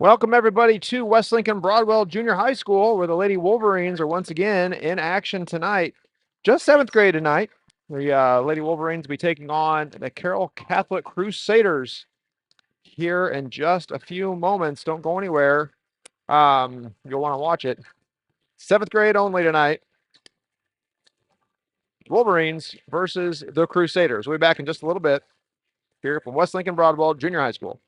Welcome everybody to West Lincoln Broadwell Junior High School, where the Lady Wolverines are once again in action tonight. Just seventh grade tonight. The Lady Wolverines will be taking on the Carroll Catholic Crusaders here in just a few moments. Don't go anywhere. You'll want to watch it. Seventh grade only tonight. Wolverines versus the Crusaders. We'll be back in just a little bit here from West Lincoln Broadwell Junior High School.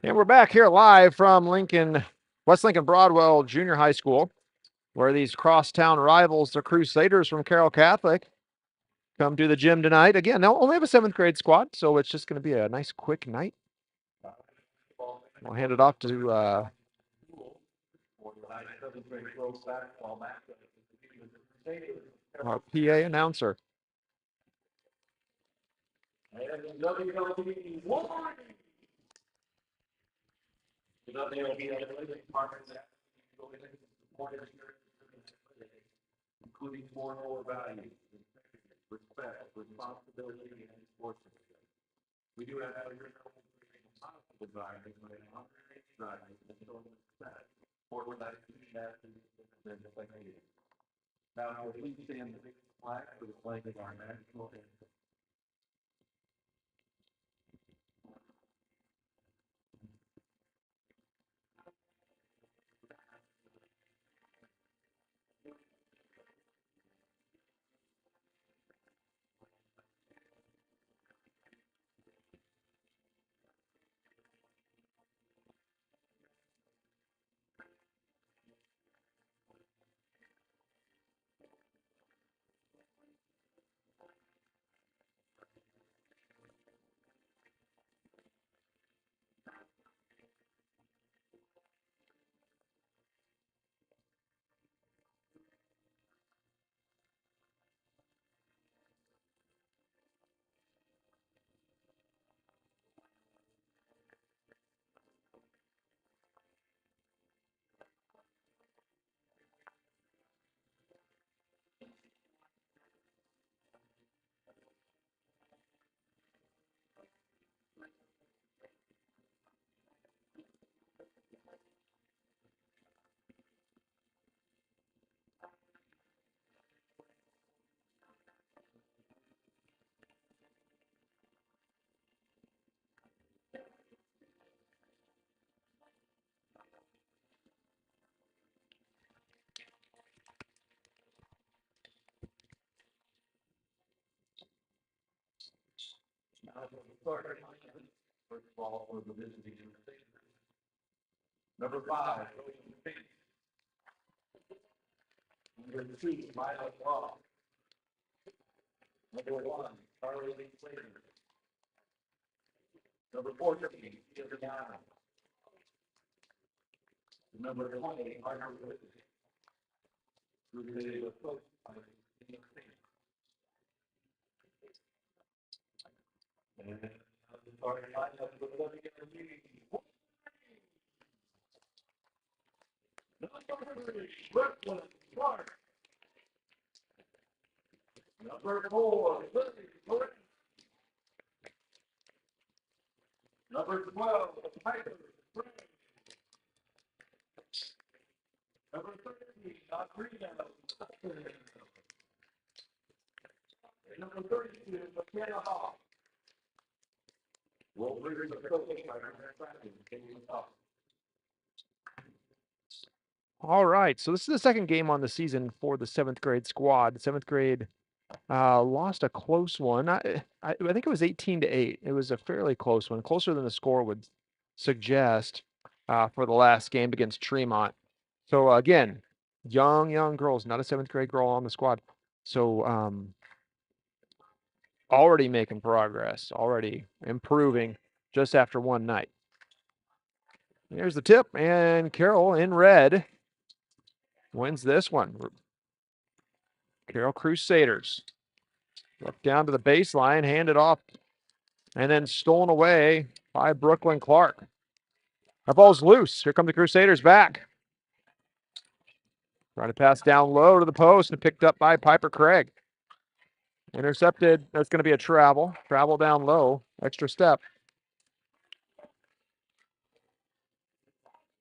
And we're back here live from West Lincoln Broadwell Junior High School, where these crosstown rivals, the Crusaders from Carroll Catholic, come to the gym tonight. Again, they'll only have a seventh grade squad, so it's just going to be a nice, quick night. We'll hand it off to our PA announcer. WLB Wolverines. Including four core values: respect, responsibility, and sportsmanship. We do have other positive values, but in honorary values, and showing respect for that and just like I did. Now, please stand the big flag for the flag of our national anthem. First of all, for the visiting number 5, number 2, Milo Law. Number 14, Indiana. Number 20, Number 4, number 12, Piper. Number 13, Adrina. Number 32, McKenna Hall. Wolverines are coached by All right, so this is the second game on the season for the 7th grade squad. The 7th grade lost a close one. I think it was 18-8. It was a fairly close one, closer than the score would suggest for the last game against Tremont. So again, young girls, not a 7th grade girl on the squad. So already making progress, already improving just after one night. Here's the tip, and Carroll in red wins this one. Carroll Crusaders. Look down to the baseline, hand it off, and then stolen away by Brooklyn Clark. That ball's loose. Here come the Crusaders back. Trying to pass down low to the post and picked up by Piper Craig. Intercepted. That's going to be a travel. Travel down low. Extra step.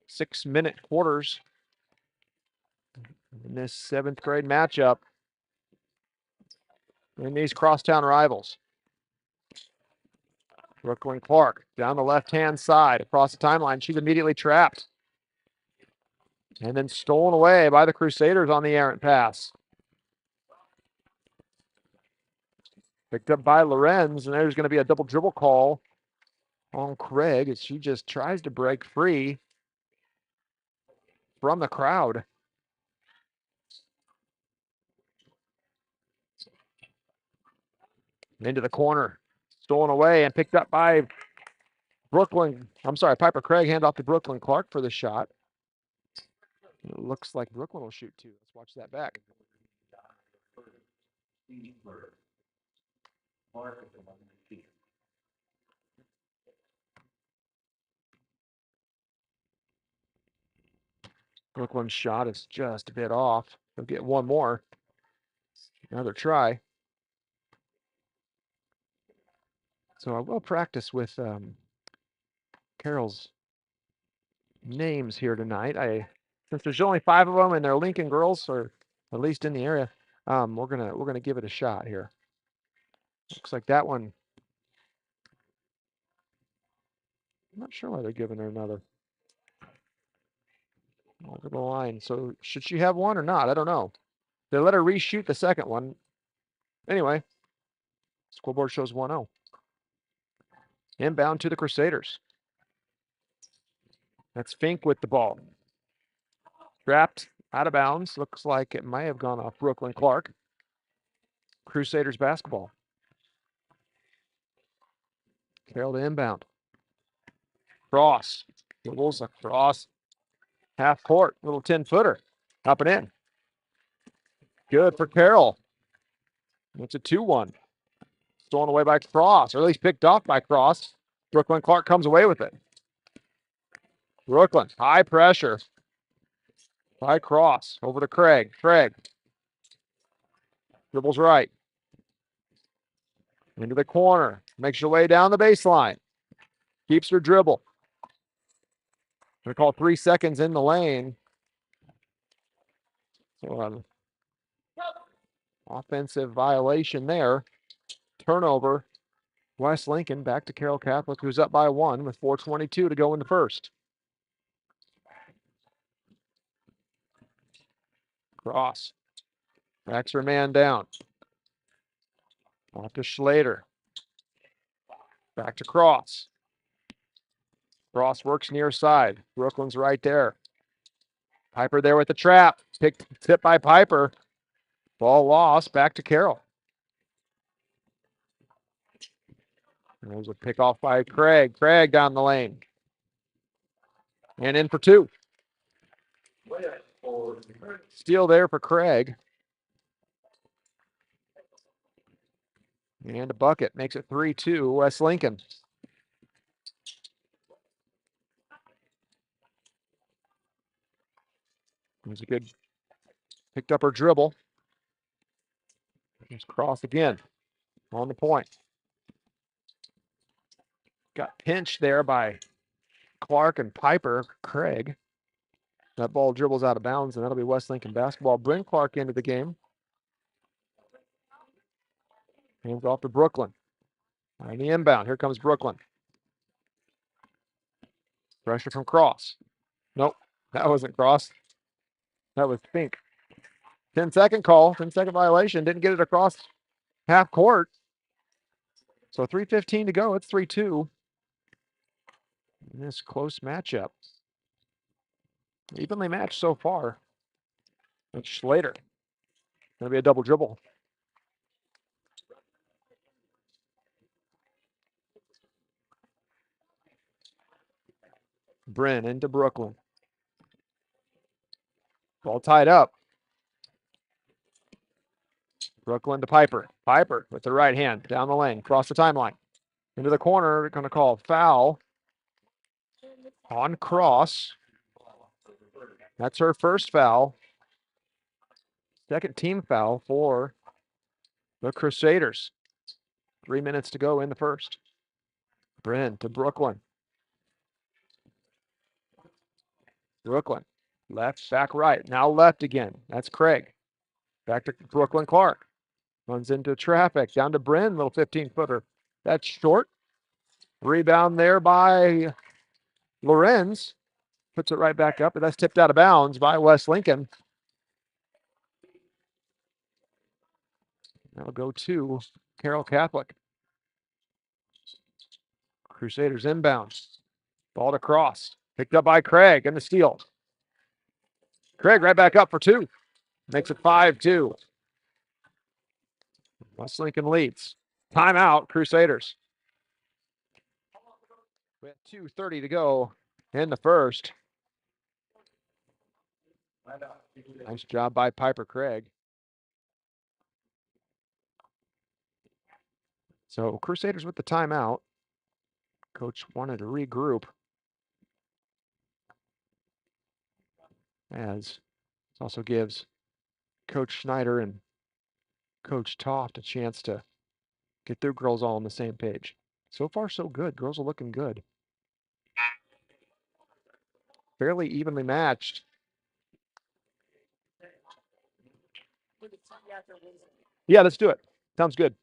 6-minute quarters in this 7th grade matchup in these crosstown rivals. Brooklyn Clark down the left-hand side across the timeline. She's immediately trapped. And then stolen away by the Crusaders on the errant pass. Picked up by Lorenz, and there's going to be a double dribble call on Craig as she just tries to break free from the crowd. Into the corner. Stolen away and picked up by Piper Craig. Hand off to Brooklyn Clark for the shot. It looks like Brooklyn will shoot too. Let's watch that back. Brooklyn's shot is just a bit off. They'll get one more. Another try. So I will practice with Carroll's names here tonight. Since there's only 5 of them and they're Lincoln girls, or at least in the area, we're gonna give it a shot here. Looks like that one. I'm not sure why they're giving her another. Over the line. So should she have one or not? I don't know. They let her reshoot the second one. Anyway, scoreboard shows 1-0. Inbound to the Crusaders. That's Fink with the ball. Trapped out of bounds. Looks like it might have gone off Brooklyn Clark. Crusaders basketball. Carroll to inbound. Cross. Dribbles across half court. Little 10-footer. Up and in. Good for Carroll. It's a 2-1. Stolen away by Cross, or at least picked off by Cross. Brooklyn Clark comes away with it. Brooklyn, high pressure by Cross. Over to Craig. Craig dribbles right. Into the corner. Makes her way down the baseline. Keeps her dribble. Going to call 3 seconds in the lane. So offensive violation there. Turnover. West Lincoln back to Carroll Catholic, who's up by 1 with 4:22 to go in the first. Cross. Backs her man down. Off to Schlater. Back to Cross. Cross works near side. Brooklyn's right there. Piper there with the trap. Tip by Piper. Ball lost. Back to Carroll. There's a pick off by Craig. Craig down the lane. And in for two. Steal there for Craig. And a bucket. Makes it 3-2 West Lincoln. There's a good picked up her dribble. Just cross again on the point. Got pinched there by Clark and Piper. Craig. That ball dribbles out of bounds, and that'll be West Lincoln basketball. Bring Clark into the game. Hands off to Brooklyn. On the inbound. Here comes Brooklyn. Pressure from Cross. Nope, that wasn't Cross. That was Fink. 10-second call, 10-second violation. Didn't get it across half court. So 3:15 to go. It's 3-2. In this close matchup. Evenly matched so far. It's Schlater. Going to be a double dribble. Bryn into Brooklyn. Ball tied up. Brooklyn to Piper. Piper with the right hand down the lane, across the timeline. Into the corner, we're going to call foul on Cross. That's her first foul. Second team foul for the Crusaders. 3 minutes to go in the first. Bryn to Brooklyn. Brooklyn. Left, back right. Now left again. That's Craig. Back to Brooklyn Clark. Runs into traffic. Down to Bryn. Little 15-footer. That's short. Rebound there by Lorenz. Puts it right back up. But that's tipped out of bounds by West Lincoln. That'll go to Carroll Catholic. Crusaders inbound. Ball to Cross. Picked up by Craig and the steal. Craig right back up for two. Makes it 5-2. West Lincoln leads. Timeout, Crusaders. We have 2:30 to go in the first. Nice job by Piper Craig. So Crusaders with the timeout. Coach wanted to regroup. As this also gives Coach Schneider and Coach Toft a chance to get their girls all on the same page. So far, so good. Girls are looking good. Fairly evenly matched. Yeah, let's do it. Sounds good.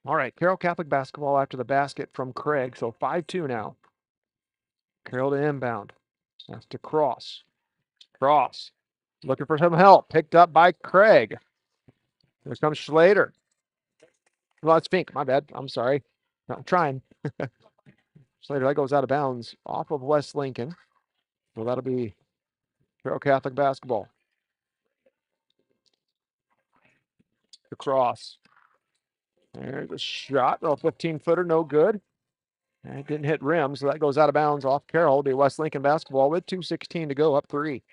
All right, Carroll Catholic basketball after the basket from Craig. So 5-2 now. Carroll to inbound. That's to Cross. Cross. Looking for some help. Picked up by Craig. Here comes Schlater. Well, it's Fink. My bad. I'm sorry. I'm trying. Schlater, that goes out of bounds off of West Lincoln. So that'll be Carroll Catholic basketball. The Cross. There's a shot. Little 15-footer, no good. And it didn't hit rim, so that goes out of bounds off Carroll. It'll be West Lincoln basketball with 2:16 to go, up 3.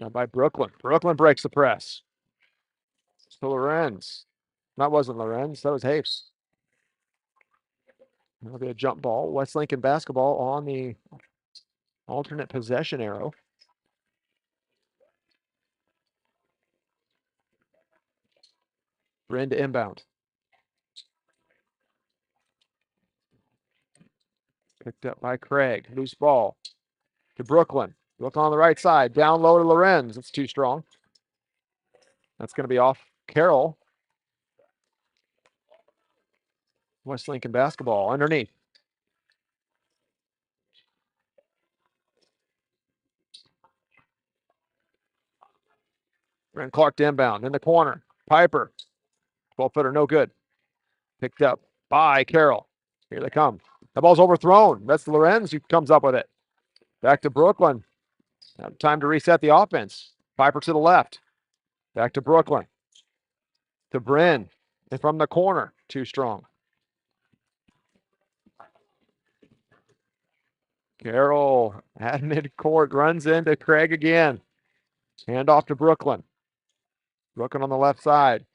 Now by Brooklyn. Brooklyn breaks the press. To Lorenz. That wasn't Lorenz. That was Hapes. That'll be a jump ball. West Lincoln basketball on the alternate possession arrow. Bryn to inbound. Picked up by Craig. Loose ball to Brooklyn. Brooklyn on the right side. Down low to Lorenz. It's too strong. That's going to be off Carroll. West Lincoln basketball underneath. Brent Clark to inbound in the corner. Piper. 12-footer, no good. Picked up by Carroll. Here they come. The ball's overthrown. That's Lorenz who comes up with it. Back to Brooklyn. Now time to reset the offense. Piper to the left. Back to Brooklyn. To Bryn. And from the corner, too strong. Carroll at midcourt, runs into Craig again. Hand off to Brooklyn. Brooklyn on the left side.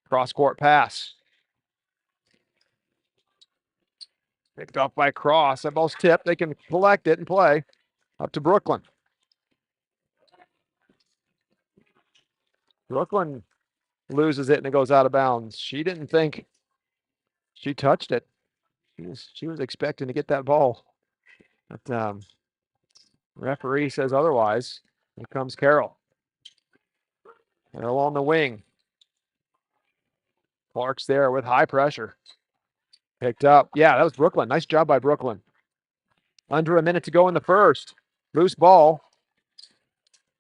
Cross-court pass. Picked up by Cross. That ball's tipped. They can collect it and play. Up to Brooklyn. Brooklyn loses it and it goes out of bounds. She didn't think she touched it. She was expecting to get that ball. But referee says otherwise. Here comes Carroll. Carroll on the wing. Clark's there with high pressure. Picked up. Yeah, that was Brooklyn. Nice job by Brooklyn. Under a minute to go in the first. Loose ball.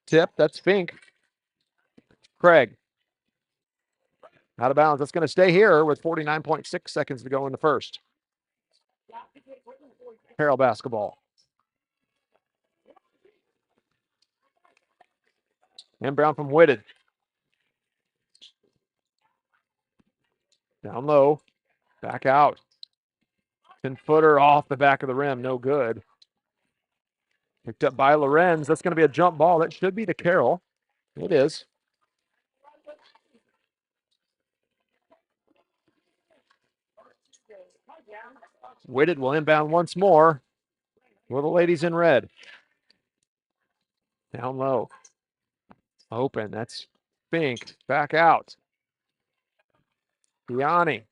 Tip. That's Fink. Craig. Out of bounds. That's going to stay here with 49.6 seconds to go in the first. Carroll basketball. Inbound from Whitted. Down low. Back out. 10-footer off the back of the rim. No good. Picked up by Lorenz. That's going to be a jump ball. That should be to Carroll. It is. Whitted will inbound once more. For the ladies in red. Down low. Open. That's Fink. Back out. Gianni.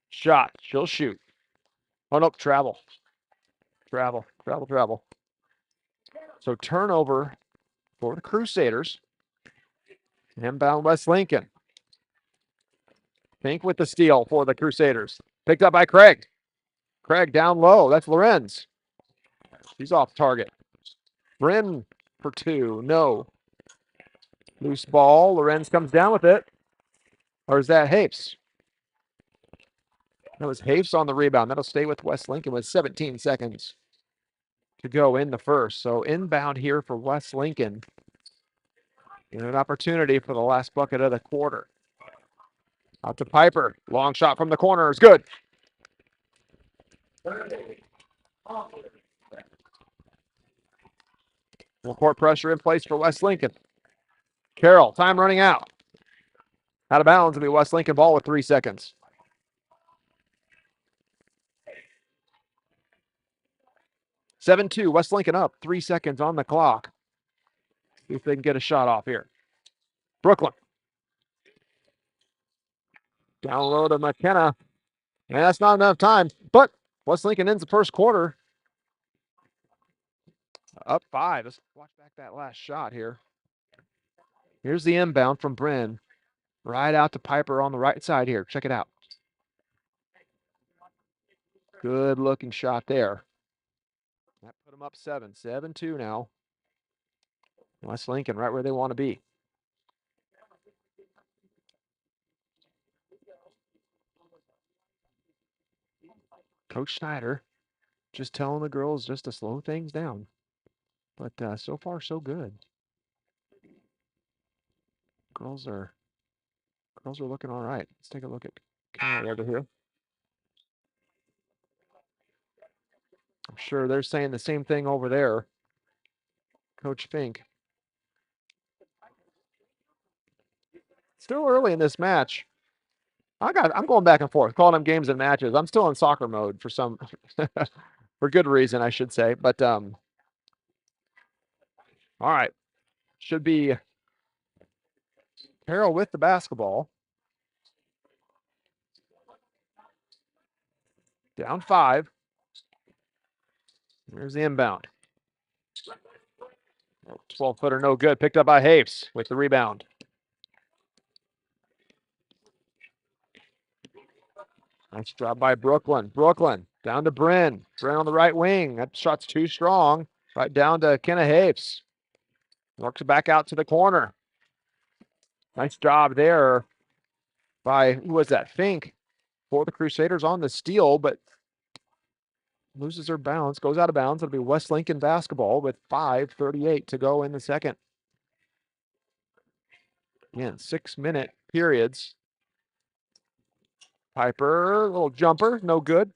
Shot. She'll shoot. Oh, nope. Travel. Travel. So turnover for the Crusaders. Inbound West Lincoln. Fink with the steal for the Crusaders. Picked up by Craig. Craig down low. That's Lorenz. She's off target. Bryn for two. No. Loose ball. Lorenz comes down with it. Or is that Hapes? That was Hapes on the rebound. That'll stay with West Lincoln with 17 seconds to go in the first. So inbound here for West Lincoln. And an opportunity for the last bucket of the quarter. Out to Piper. Long shot from the corner is good. Full court pressure in place for West Lincoln. Carroll, time running out. Out of bounds will be West Lincoln ball with 3 seconds. (7-2), West Lincoln up. 3 seconds on the clock. See if they can get a shot off here. Brooklyn. Down low to McKenna. And that's not enough time. But West Lincoln ends the first quarter. Up 5. Let's watch back that last shot here. Here's the inbound from Bryn. Right out to Piper on the right side here. Check it out. Good looking shot there. That put them up 7. 7-2 now. West Lincoln right where they want to be. Coach Schneider just telling the girls just to slow things down. But so far, so good. Girls are looking all right. Let's take a look at Carroll over here. I'm sure they're saying the same thing over there. Coach Fink. Still early in this match. I'm going back and forth, calling them games and matches. I'm still in soccer mode for some for good reason, I should say. But all right. Should be Carroll with the basketball. Down 5. Here's the inbound. 12-footer, no good. Picked up by Hapes with the rebound. Nice job by Brooklyn. Brooklyn down to Bryn. Bryn on the right wing. That shot's too strong. Right down to Kenna Hapes. Works it back out to the corner. Nice job there by, who was that? Fink for the Crusaders on the steal, but loses her balance, goes out of bounds. It'll be West Lincoln basketball with 5:38 to go in the second. Again, 6-minute periods. Piper, little jumper, no good.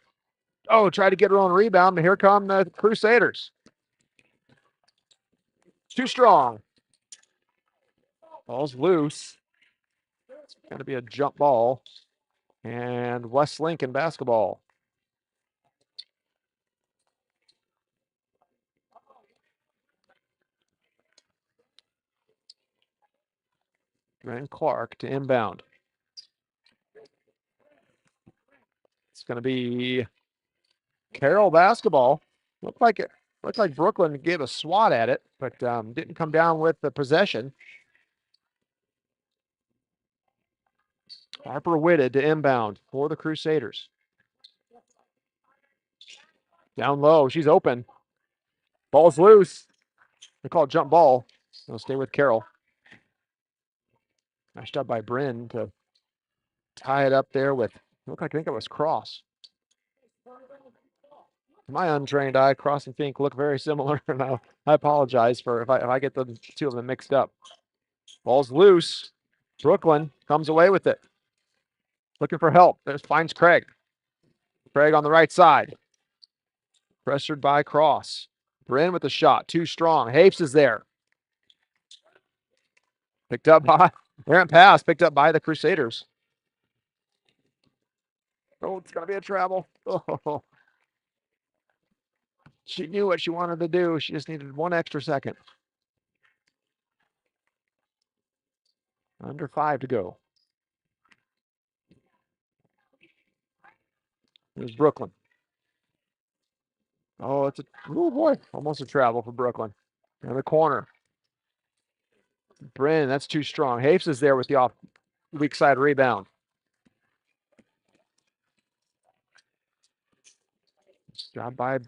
Oh, tried to get her own rebound, and here come the Crusaders. Too strong. Ball's loose. It's going to be a jump ball. And West Lincoln basketball. And Clark to inbound. It's going to be Carroll basketball. Looked like Brooklyn gave a swat at it, but didn't come down with the possession. Harper Whitted to inbound for the Crusaders. Down low, she's open. Ball's loose. They call it jump ball. They'll stay with Carroll. Nice job by Bryn to tie it up there with, I think it was Cross. To my untrained eye, Cross and Fink look very similar, and I apologize for if I get the two of them mixed up. Ball's loose. Brooklyn comes away with it. Looking for help. There's finds Craig. Craig on the right side. Pressured by Cross. Bryn with the shot. Too strong. Hapes is there. Picked up by errant pass. Picked up by the Crusaders. Oh, it's going to be a travel. Oh. She knew what she wanted to do. She just needed one extra second. Under 5 to go. Here's Brooklyn. Oh, it's oh boy, almost a travel for Brooklyn. In the corner. Bryn, that's too strong. Hapes is there with the off weak side rebound. Job by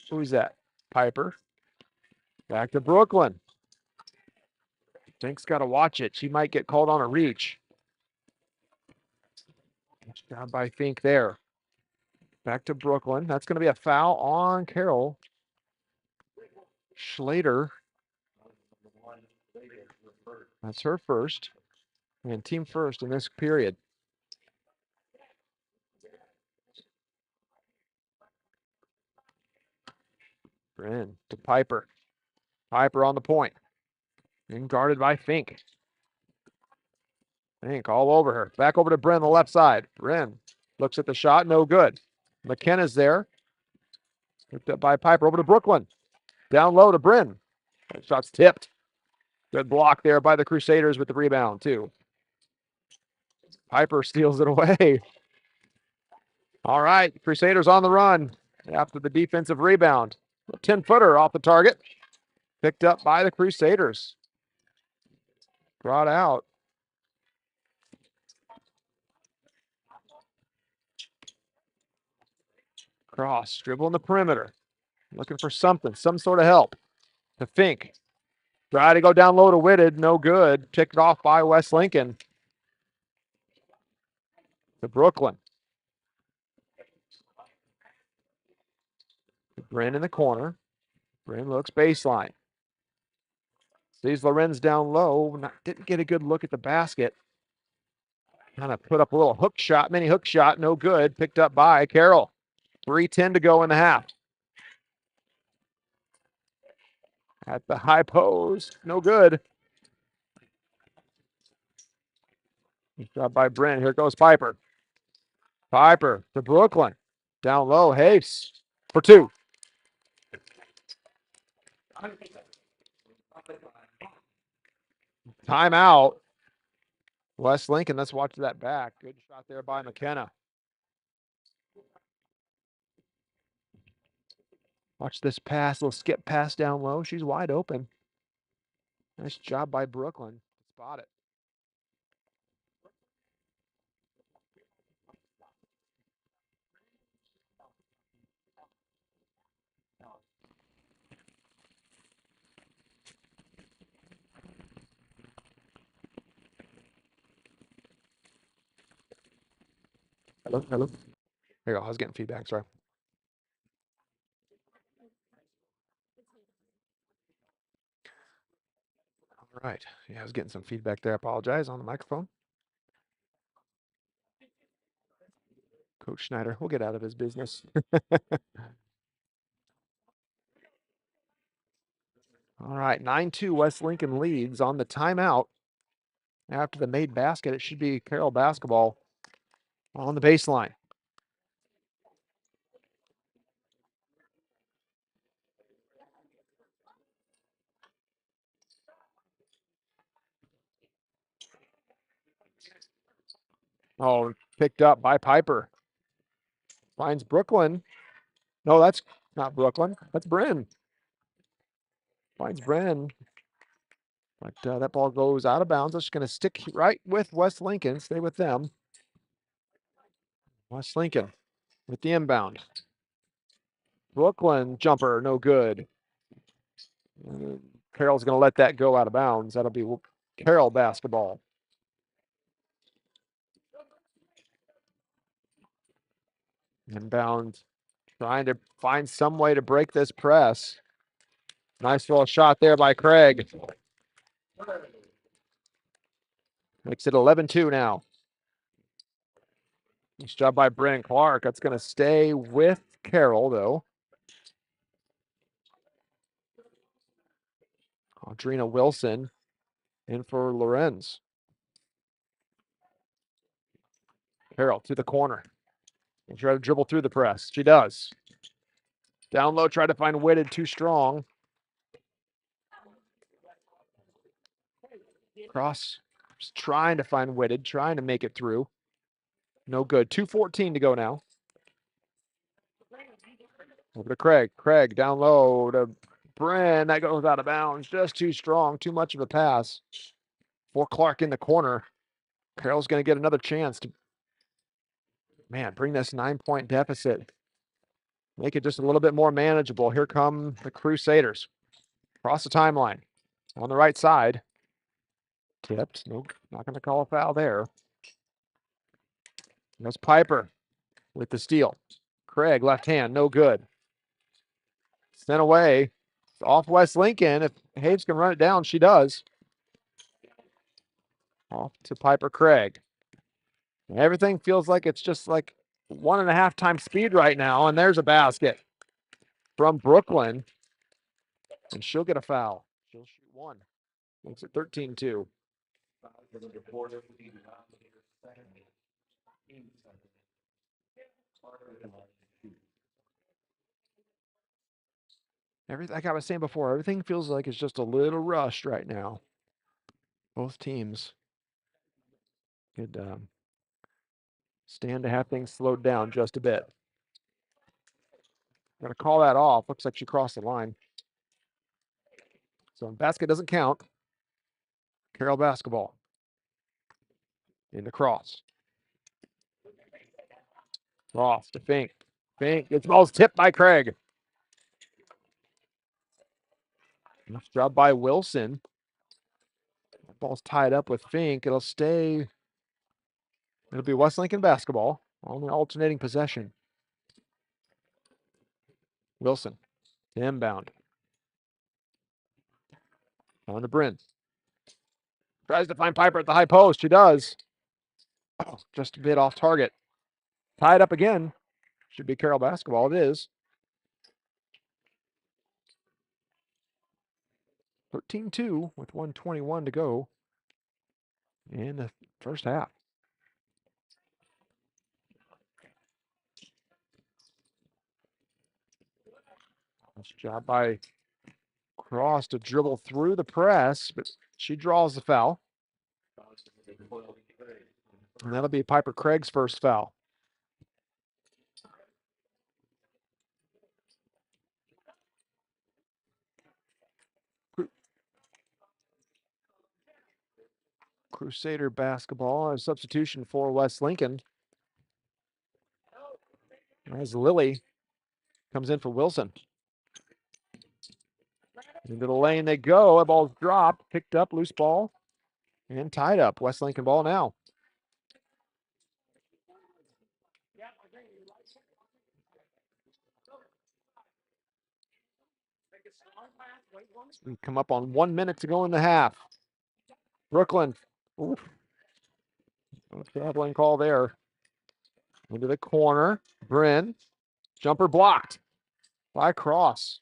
who's that? Piper. Back to Brooklyn. Fink's got to watch it. She might get called on a reach. Job by Fink there. Back to Brooklyn. That's going to be a foul on Carroll. Schlater. That's her first. And team first in this period. Bryn to Piper. Piper on the point. Being guarded by Fink. Fink all over her. Back over to Bryn on the left side. Bryn looks at the shot. No good. McKenna's there. Picked up by Piper. Over to Brooklyn. Down low to Bryn. That shot's tipped. Good block there by the Crusaders with the rebound, too. Piper steals it away. All right. Crusaders on the run after the defensive rebound. A 10-footer off the target. Picked up by the Crusaders. Brought out. Cross, dribbling the perimeter. Looking for something, some sort of help. To Fink. Try to go down low to Whitted. No good. Picked off by West Lincoln. To Brooklyn. Bryn in the corner. Bryn looks baseline. Sees Lorenz down low. Didn't get a good look at the basket. Kind of put up a little hook shot, mini hook shot. No good. Picked up by Carroll. 3:10 to go in the half. At the high post. No good. Shot by Bryn. Here goes Piper. Piper to Brooklyn. Down low. Hayes for 2. Timeout. West Lincoln, let's watch that back. Good shot there by McKenna. Watch this pass, little skip pass down low. She's wide open. Nice job by Brooklyn to spot it. Hello. There you go. I was getting feedback. Sorry. Right. Yeah, I was getting some feedback there. I apologize on the microphone. Coach Schneider, we'll get out of his business. All right, 9-2 West Lincoln leads on the timeout. After the made basket, it should be Carroll basketball on the baseline. Oh, picked up by Piper. Finds Brooklyn. No, that's not Brooklyn. That's Bryn. Finds Bryn. But that ball goes out of bounds. It's going to stick right with West Lincoln. Stay with them. West Lincoln with the inbound. Brooklyn jumper, no good. Carroll's going to let that go out of bounds. That'll be Carroll basketball. Inbound, trying to find some way to break this press. Nice little shot there by Craig. Makes it 11-2 now. Nice job by Brent Clark. That's going to stay with Carroll, though. Audrina Wilson in for Lorenz. Carroll to the corner. And try to dribble through the press. She does. Down low, try to find Whitted, too strong. Cross, just trying to find Whitted, trying to make it through. No good. 2:14 to go now. Over to Craig. Craig down low to Bryn. That goes out of bounds. Just too strong. Too much of a pass. For Clark in the corner. Carroll's going to get another chance to, bring this 9-point deficit. Make it just a little bit more manageable. Here come the Crusaders. Across the timeline. On the right side. Tipped. Nope. Not going to call a foul there. There's Piper with the steal. Craig, left hand. No good. Sent away. It's off West Lincoln. If Haves can run it down, she does. Off to Piper Craig. And everything feels like it's just like 1.5 times speed right now. And there's a basket from Brooklyn. And she'll get a foul. She'll shoot one. Makes it 13-2. Everything, like I was saying before, everything feels like it's just a little rushed right now. Both teams could stand to have things slowed down just a bit. Going to call that off. Looks like she crossed the line. So basket doesn't count. Carroll basketball. In the cross. Cross to Fink. Fink gets balls tipped by Craig. Nice job by Wilson. That ball's tied up with Fink. It'll stay. It'll be West Lincoln basketball on the alternating possession. Wilson to inbound. On the Bryn. Tries to find Piper at the high post. She does. Oh, just a bit off target. Tied up again. Should be Carroll basketball. It is. 13-2 with 1:21 to go in the first half. Nice job by Cross to dribble through the press, but she draws the foul. And that'll be Piper Craig's first foul. Crusader basketball, a substitution for West Lincoln. As Lily comes in for Wilson. Into the lane they go. The ball's dropped, picked up, loose ball, and tied up. West Lincoln ball now. We come up on 1 minute to go in the half. Brooklyn. Ooh. Traveling call there. Into the corner. Bryn. Jumper blocked by Cross.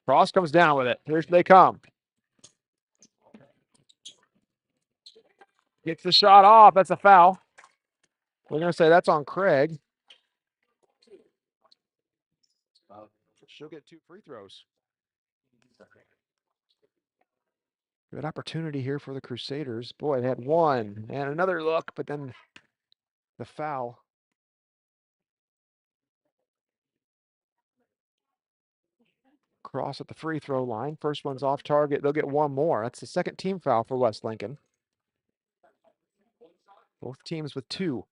Cross comes down with it. Here they come. Gets the shot off. That's a foul. We're going to say that's on Craig. She'll get 2 free throws. Good opportunity here for the Crusaders. Boy, they had one and another look, but then the foul. Cross at the free throw line. First one's off target. They'll get one more. That's the second team foul for West Lincoln. Both teams with 2.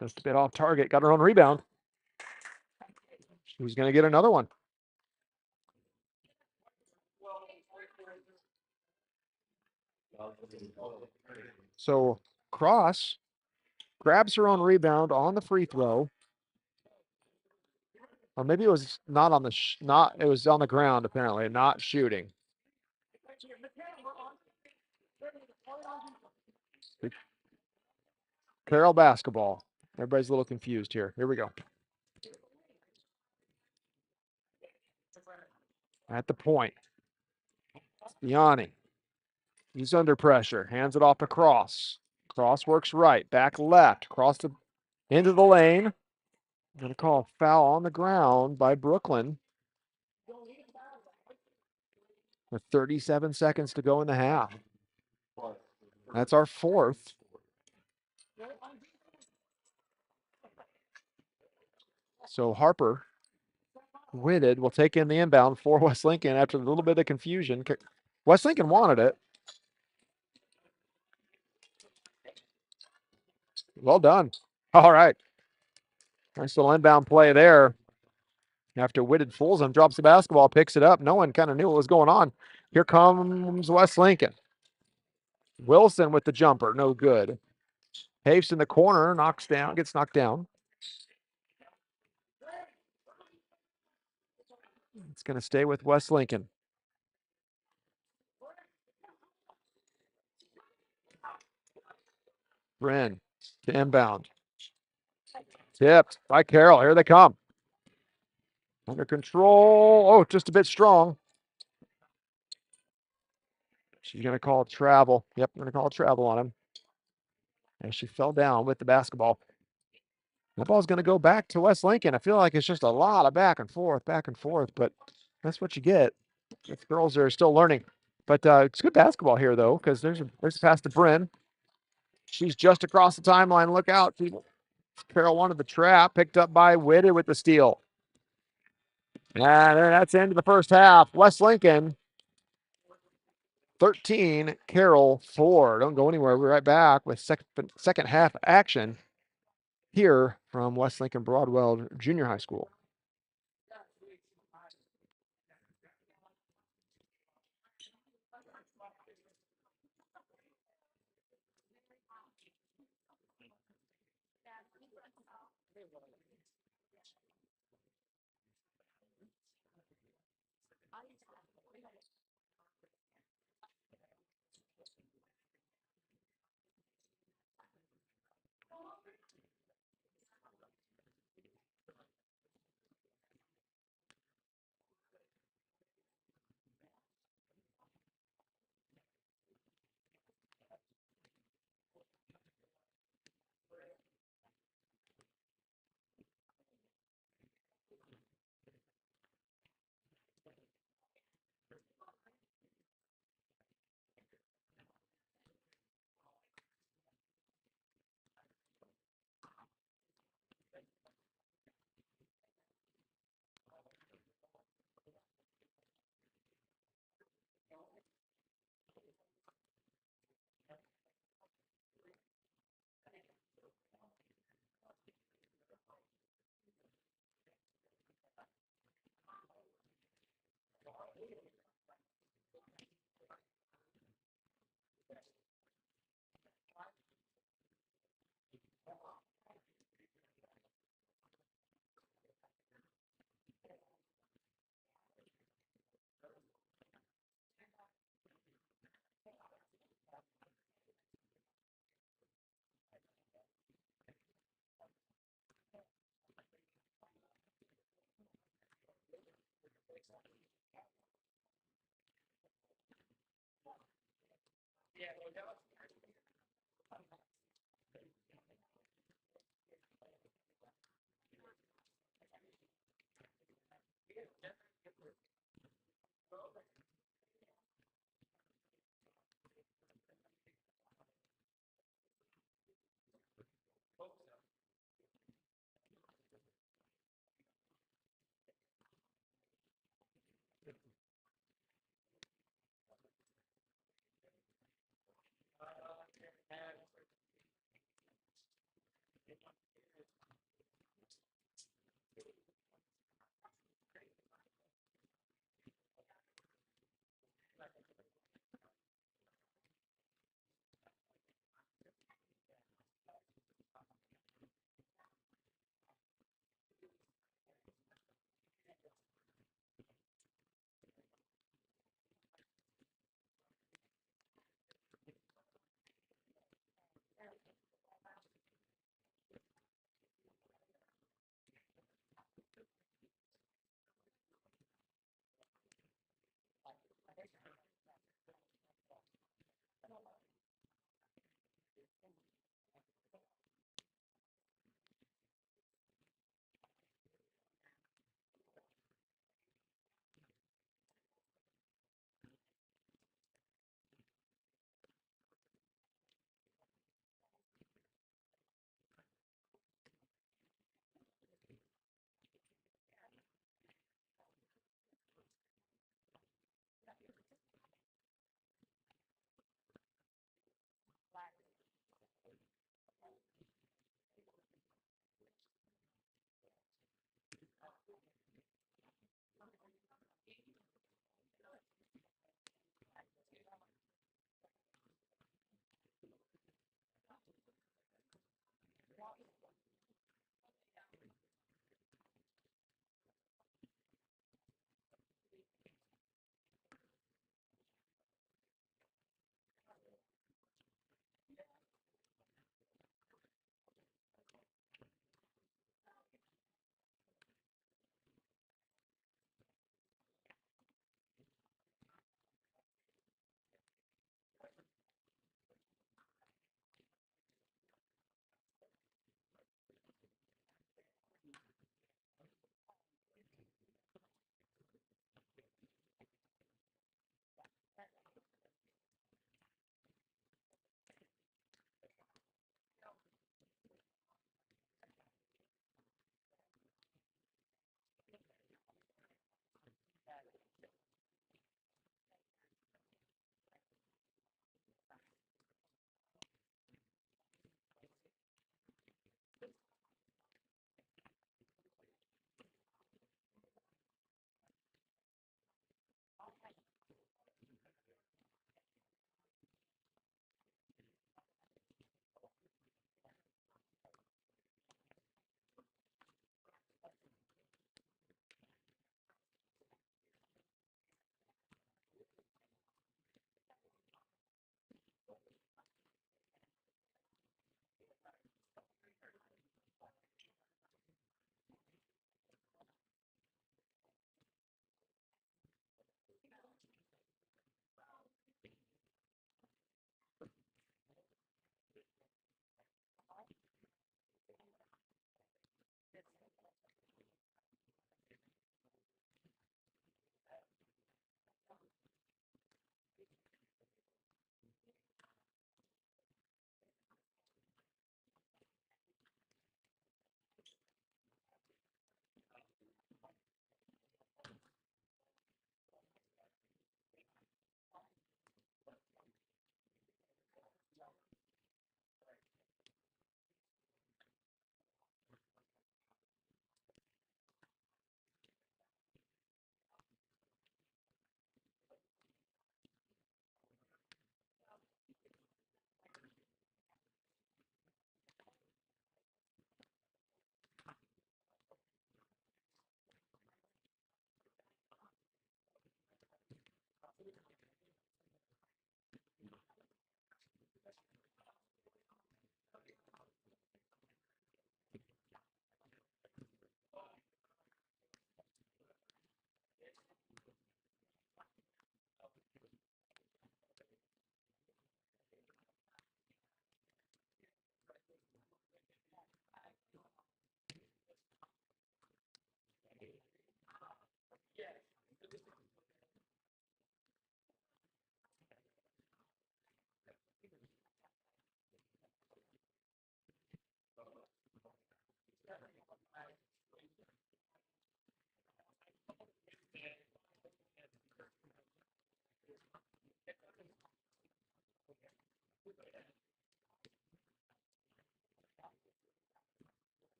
Just a bit off target. Got her own rebound. She's going to get another one. So Cross grabs her own rebound on the free throw. Or maybe it was not on the it was on the ground apparently, not shooting. Carroll basketball. Everybody's a little confused here. Here we go. At the point. Yanni. He's under pressure. Hands it off to Cross. Cross works right. Back left. Into the lane. Going to call a foul on the ground by Brooklyn. With 37 seconds to go in the half. That's our 4th. So Harper Whitted will take in the inbound for West Lincoln after a little bit of confusion. West Lincoln wanted it. Well done. All right. Nice little inbound play there. After Whitted fools him, drops the basketball, picks it up. No one kind of knew what was going on. Here comes West Lincoln. Wilson with the jumper. No good. Hafes in the corner. Gets knocked down. It's going to stay with West Lincoln. Bryn to inbound. Tipped by Carroll. Here they come. Under control. Oh, just a bit strong. She's going to call travel. Yep, going to call travel on him. And she fell down with the basketball. That ball's going to go back to West Lincoln. I feel like it's just a lot of back and forth, but that's what you get. The girls are still learning. But it's good basketball here, though, because there's a pass to Bryn. She's just across the timeline. Look out, people. Carroll wanted the trap, picked up by Whitted with the steal. And that's the end of the first half. West Lincoln 13, Carroll 4. Don't go anywhere. We're right back with second half action here from West Lincoln Broadwell Junior High School.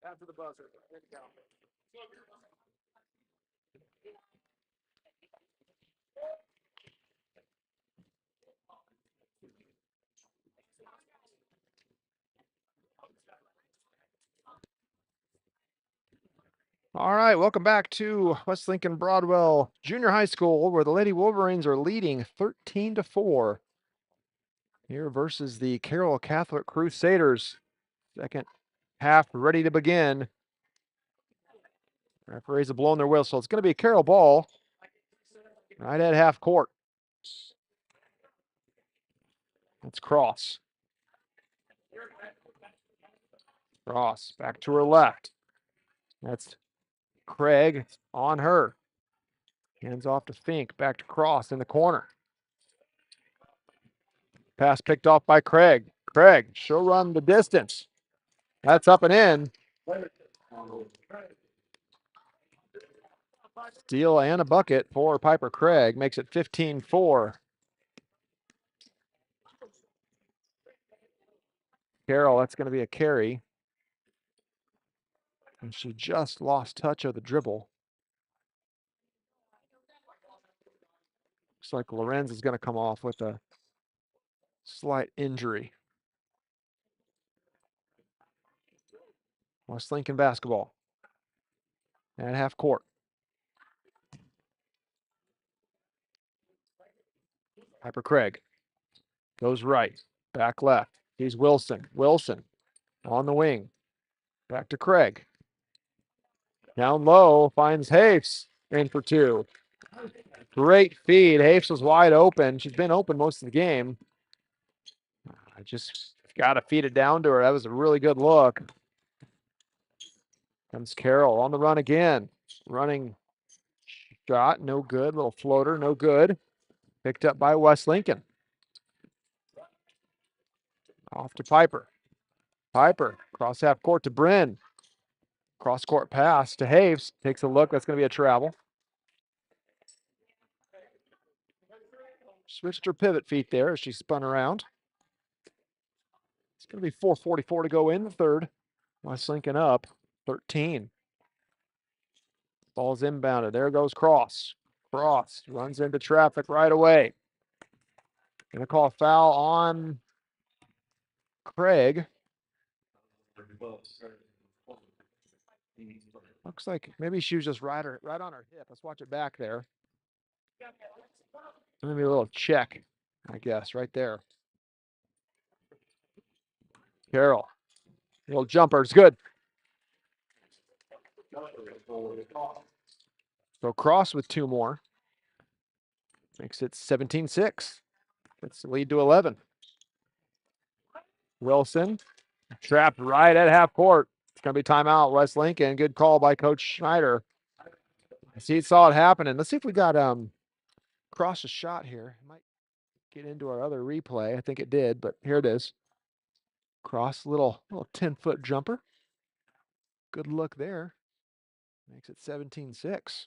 After the buzzer. There you go. All right, welcome back to West Lincoln Broadwell Junior High School, where the Lady Wolverines are leading 13-4 here versus the Carroll Catholic Crusaders. Second half ready to begin. Referees have blown their whistle. It's going to be a Carroll ball right at half court. That's Cross. Cross back to her left. That's Craig on her. Hands off to Fink. Back to Cross in the corner. Pass picked off by Craig. Craig, she'll run the distance. That's up and in. Steal and a bucket for Piper Craig. Makes it 15-4. Carroll, that's going to be a carry. And she just lost touch of the dribble. Looks like Lorenz is going to come off with a slight injury. West Lincoln basketball at half court. Piper Craig goes right, back left. He's Wilson. Wilson on the wing. Back to Craig. Down low, finds Hafes in for two. Great feed. Hafes was wide open. She's been open most of the game. I just got to feed it down to her. That was a really good look. Comes Carroll on the run again. Running shot, no good. Little floater, no good. Picked up by West Lincoln. Off to Piper. Piper, cross half court to Bryn. Cross court pass to Haves. Takes a look. That's going to be a travel. Switched her pivot feet there as she spun around. It's going to be 4:44 to go in the third. West Lincoln up 13. Ball's inbounded. There goes Cross. Cross runs into traffic right away. Going to call a foul on Craig. Looks like maybe she was just right on her hip. Let's watch it back there. Maybe a little check, I guess, right there. Carroll. Little jumper. It's good. So Cross with 2 more. Makes it 17-6. Gets the lead to 11. Wilson trapped right at half court. It's going to be timeout, West Lincoln. Good call by Coach Schneider. He saw it happening. Let's see if we got Cross's shot here. It might get into our other replay. I think it did, but here it is. Cross, little 10-foot jumper. Good look there. Makes it 17-6.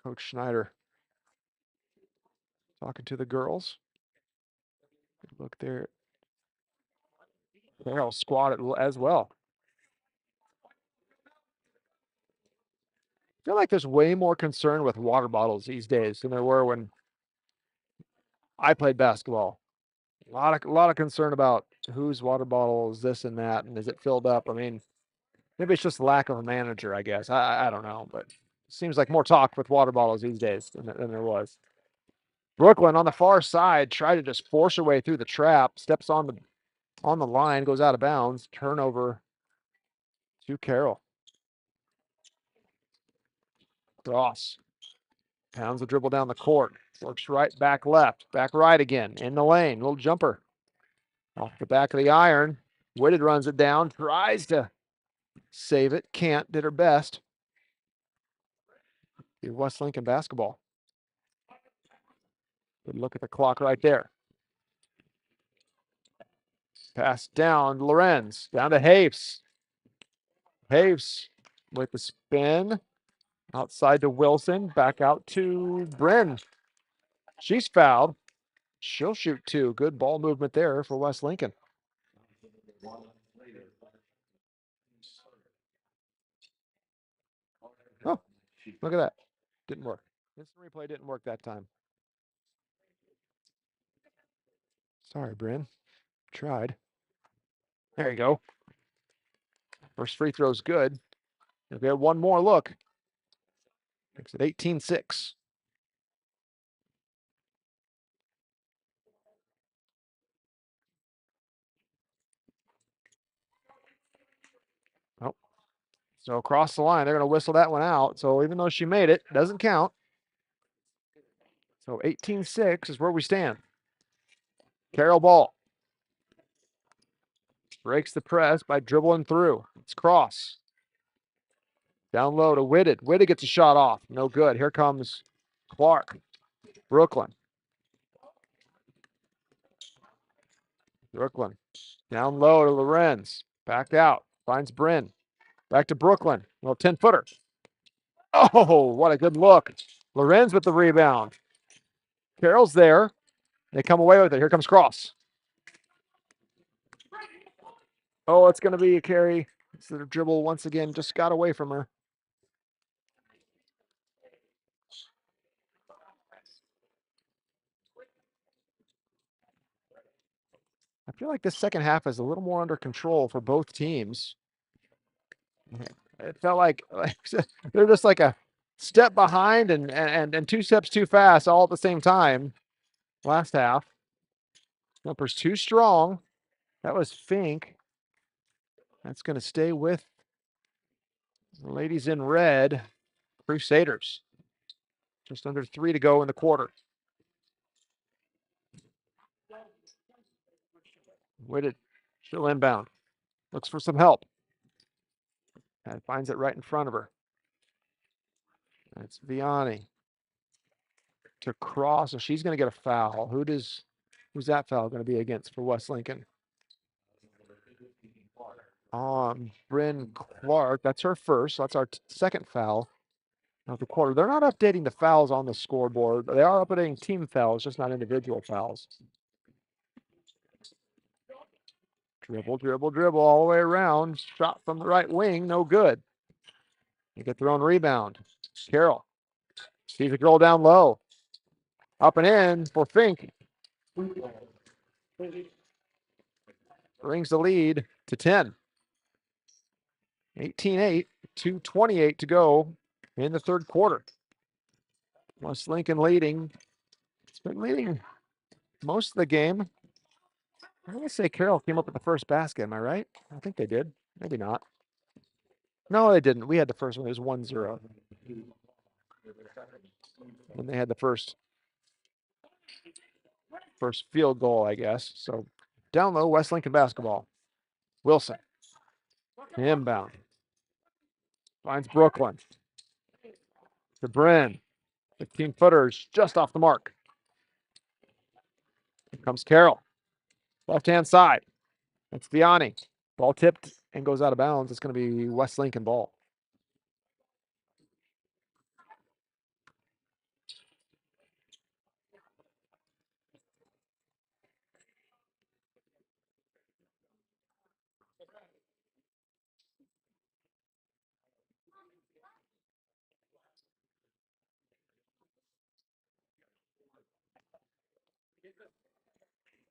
Coach Schneider talking to the girls. Good look there. Carroll squatted as well. I feel like there's way more concern with water bottles these days than there were when I played basketball. A lot of concern about whose water bottle is this and that, and is it filled up? I mean, maybe it's just lack of a manager, I guess. I don't know, but it seems like more talk with water bottles these days than there was. Brooklyn on the far side tried to just force her way through the trap, steps on the line, goes out of bounds. Turnover to Carroll. Cross pounds the dribble down the court. Works right, back left, back right again. In the lane, little jumper. Off the back of the iron. Whitted runs it down, tries to save it, can't, did her best. Your West Lincoln basketball. Good look at the clock right there. Pass down, Lorenz, down to Hafes. Hafes with the spin. Outside to Wilson, back out to Bryn. She's fouled. She'll shoot 2. Good ball movement there for West Lincoln. Oh, look at that. Didn't work. Instant replay didn't work that time. Sorry, Bryn. Tried. There you go. First free throw's good. If we have one more look, makes it 18-6. Oh, so across the line, they're going to whistle that one out. So even though she made it, doesn't count. So 18-6 is where we stand. Carroll ball. Breaks the press by dribbling through. It's Cross. Down low to Whitted. Whitted gets a shot off. No good. Here comes Clark. Brooklyn. Down low to Lorenz. Back out. Finds Bryn. Back to Brooklyn. Well, 10-footer. Oh, what a good look. Lorenz with the rebound. Carroll's there. They come away with it. Here comes Cross. Oh, it's going to be a carry. So the dribble once again just got away from her. I feel like this second half is a little more under control for both teams. It felt like they're just like a step behind and 2 steps too fast all at the same time. Last half. Jumper's too strong. That was Fink. That's going to stay with the ladies in red, Crusaders. Just under 3 to go in the quarter. Whitted, still inbound. Looks for some help. And finds it right in front of her. That's Vianney. To Cross, so she's going to get a foul. Who's that foul going to be against for West Lincoln? Bryn Clark. That's her first. So that's our second foul of the quarter. They're not updating the fouls on the scoreboard. They are updating team fouls, just not individual fouls. Dribble all the way around. Shot from the right wing, no good. They get their own rebound. Carroll sees a girl down low. Up and in for Fink. Brings the lead to 10. 18-8, 2:28 to go in the third quarter. West Lincoln leading. It's been leading most of the game. I'm going to say Carroll came up with the first basket. Am I right? I think they did. Maybe not. No, they didn't. We had the first one. It was 1-0. And they had the first field goal, I guess. So down low, West Lincoln basketball. Wilson. Inbound. Finds Brooklyn. To Bryn. 15-footers just off the mark. Here comes Carroll. Left-hand side. It's Vianney. Ball tipped and goes out of bounds. It's going to be West Lincoln ball.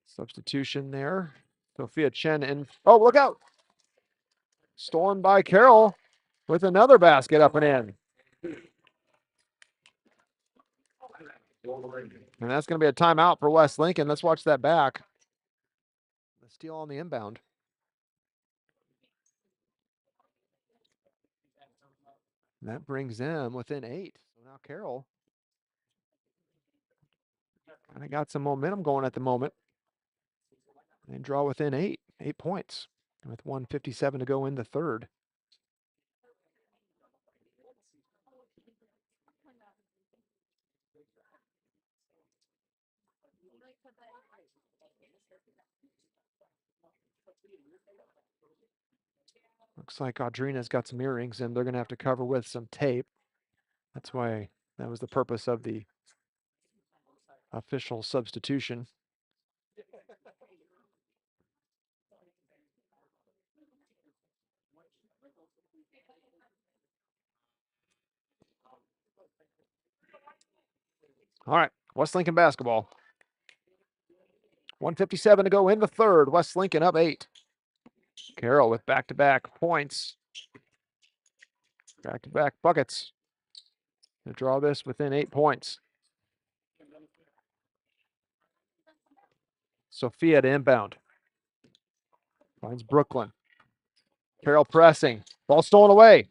Substitution there. Sophia Chen in. Oh, look out. Stolen by Carroll with another basket up and in. And that's going to be a timeout for West Lincoln. Let's watch that back. The steal on the inbound. And that brings them within 8. So now Carroll kind of got some momentum going at the moment. And draw within 8 points with 1:57 to go in the third. Looks like Audrina's got some earrings and they're going to have to cover with some tape. That's why that was the purpose of the official substitution. All right, West Lincoln basketball. 1:57 to go in the third. West Lincoln up 8. Carroll with back-to-back points. Back-to-back buckets. To draw this within 8 points. Sophia to inbound. Finds Brooklyn. Carroll pressing. Ball stolen away.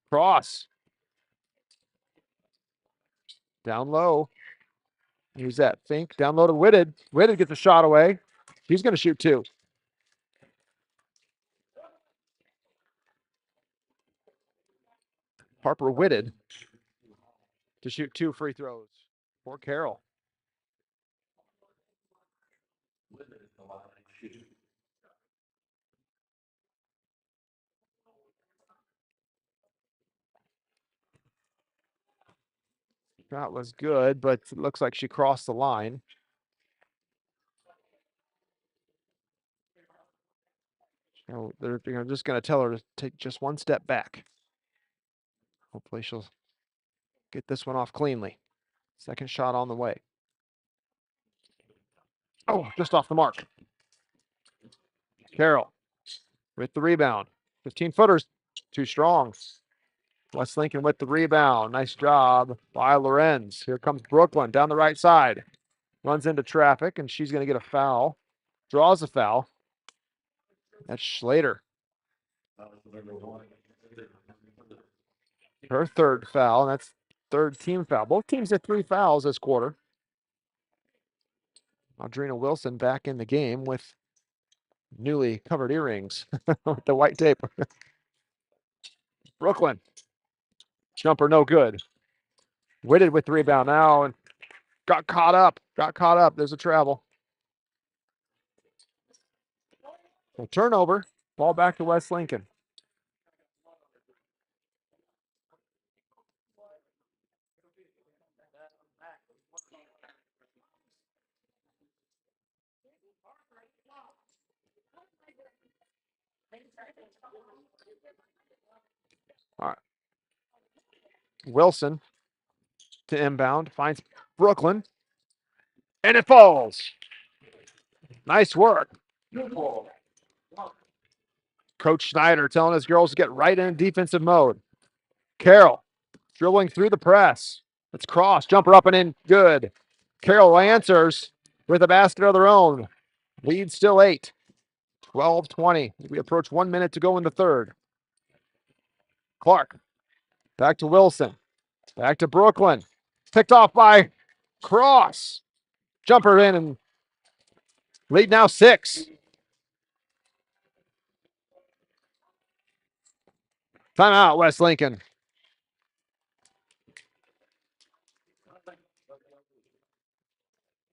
Cross. Down low. Who's that? Fink. Down low to Whitted. Whitted gets a shot away. He's going to shoot 2. Harper Whitted to shoot 2 free throws for Carroll. Shot was good, but it looks like she crossed the line. So they're just going to tell her to take just one step back. Hopefully she'll get this one off cleanly. Second shot on the way. Oh, just off the mark. Carroll with the rebound. 15-footers, too strong. West Lincoln with the rebound. Nice job by Lorenz. Here comes Brooklyn down the right side. Runs into traffic, and she's going to get a foul. Draws a foul. That's Schlater. Her third foul, and that's third team foul. Both teams had 3 fouls this quarter. Audrina Wilson back in the game with newly covered earrings with the white tape. Brooklyn. Jumper no good. Whitted with the rebound now and got caught up. There's a travel. A turnover. Ball back to West Lincoln. All right. Wilson to inbound. Finds Brooklyn. And it falls. Nice work. Good ball. Coach Schneider telling his girls to get right in defensive mode. Carroll dribbling through the press. It's cross, jumper up and in, good. Carroll answers with a basket of their own. Lead still 8. 12-20. We approach 1 minute to go in the third. Clark. Back to Wilson. Back to Brooklyn. Picked off by Cross. Jumper in and lead now 6. Timeout, West Lincoln.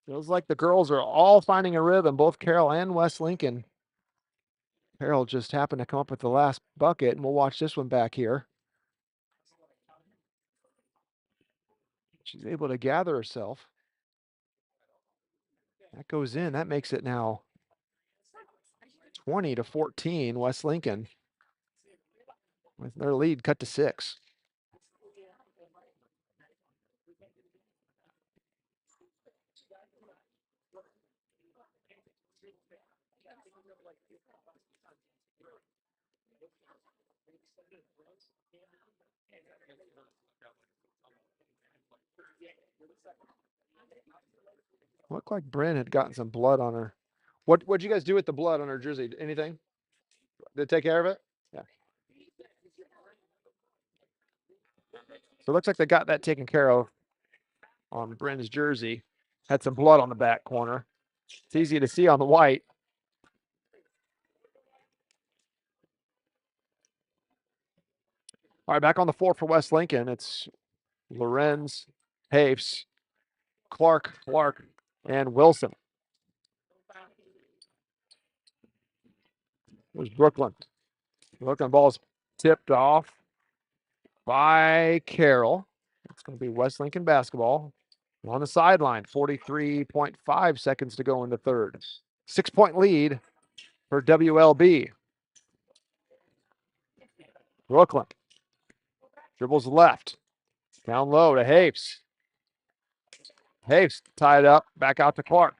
Feels like the girls are all finding a rhythm, both Carroll and West Lincoln. Carroll just happened to come up with the last bucket, and we'll watch this one back here. She's able to gather herself. That goes in. That makes it now 20-14, West Lincoln. With their lead cut to 6. Looked like Bryn had gotten some blood on her. What'd you guys do with the blood on her jersey? Anything? Did they take care of it? Yeah. So it looks like they got that taken care of on Bryn's jersey. Had some blood on the back corner. It's easy to see on the white. All right, back on the floor for West Lincoln. It's Lorenz, Hafes, Clark, and Wilson. There's Brooklyn. Brooklyn ball's tipped off by Carroll. It's going to be West Lincoln basketball. On the sideline, 43.5 seconds to go in the third. 6-point lead for WLB. Brooklyn dribbles left. Down low to Hafes. Hafes tied up. Back out to Clark.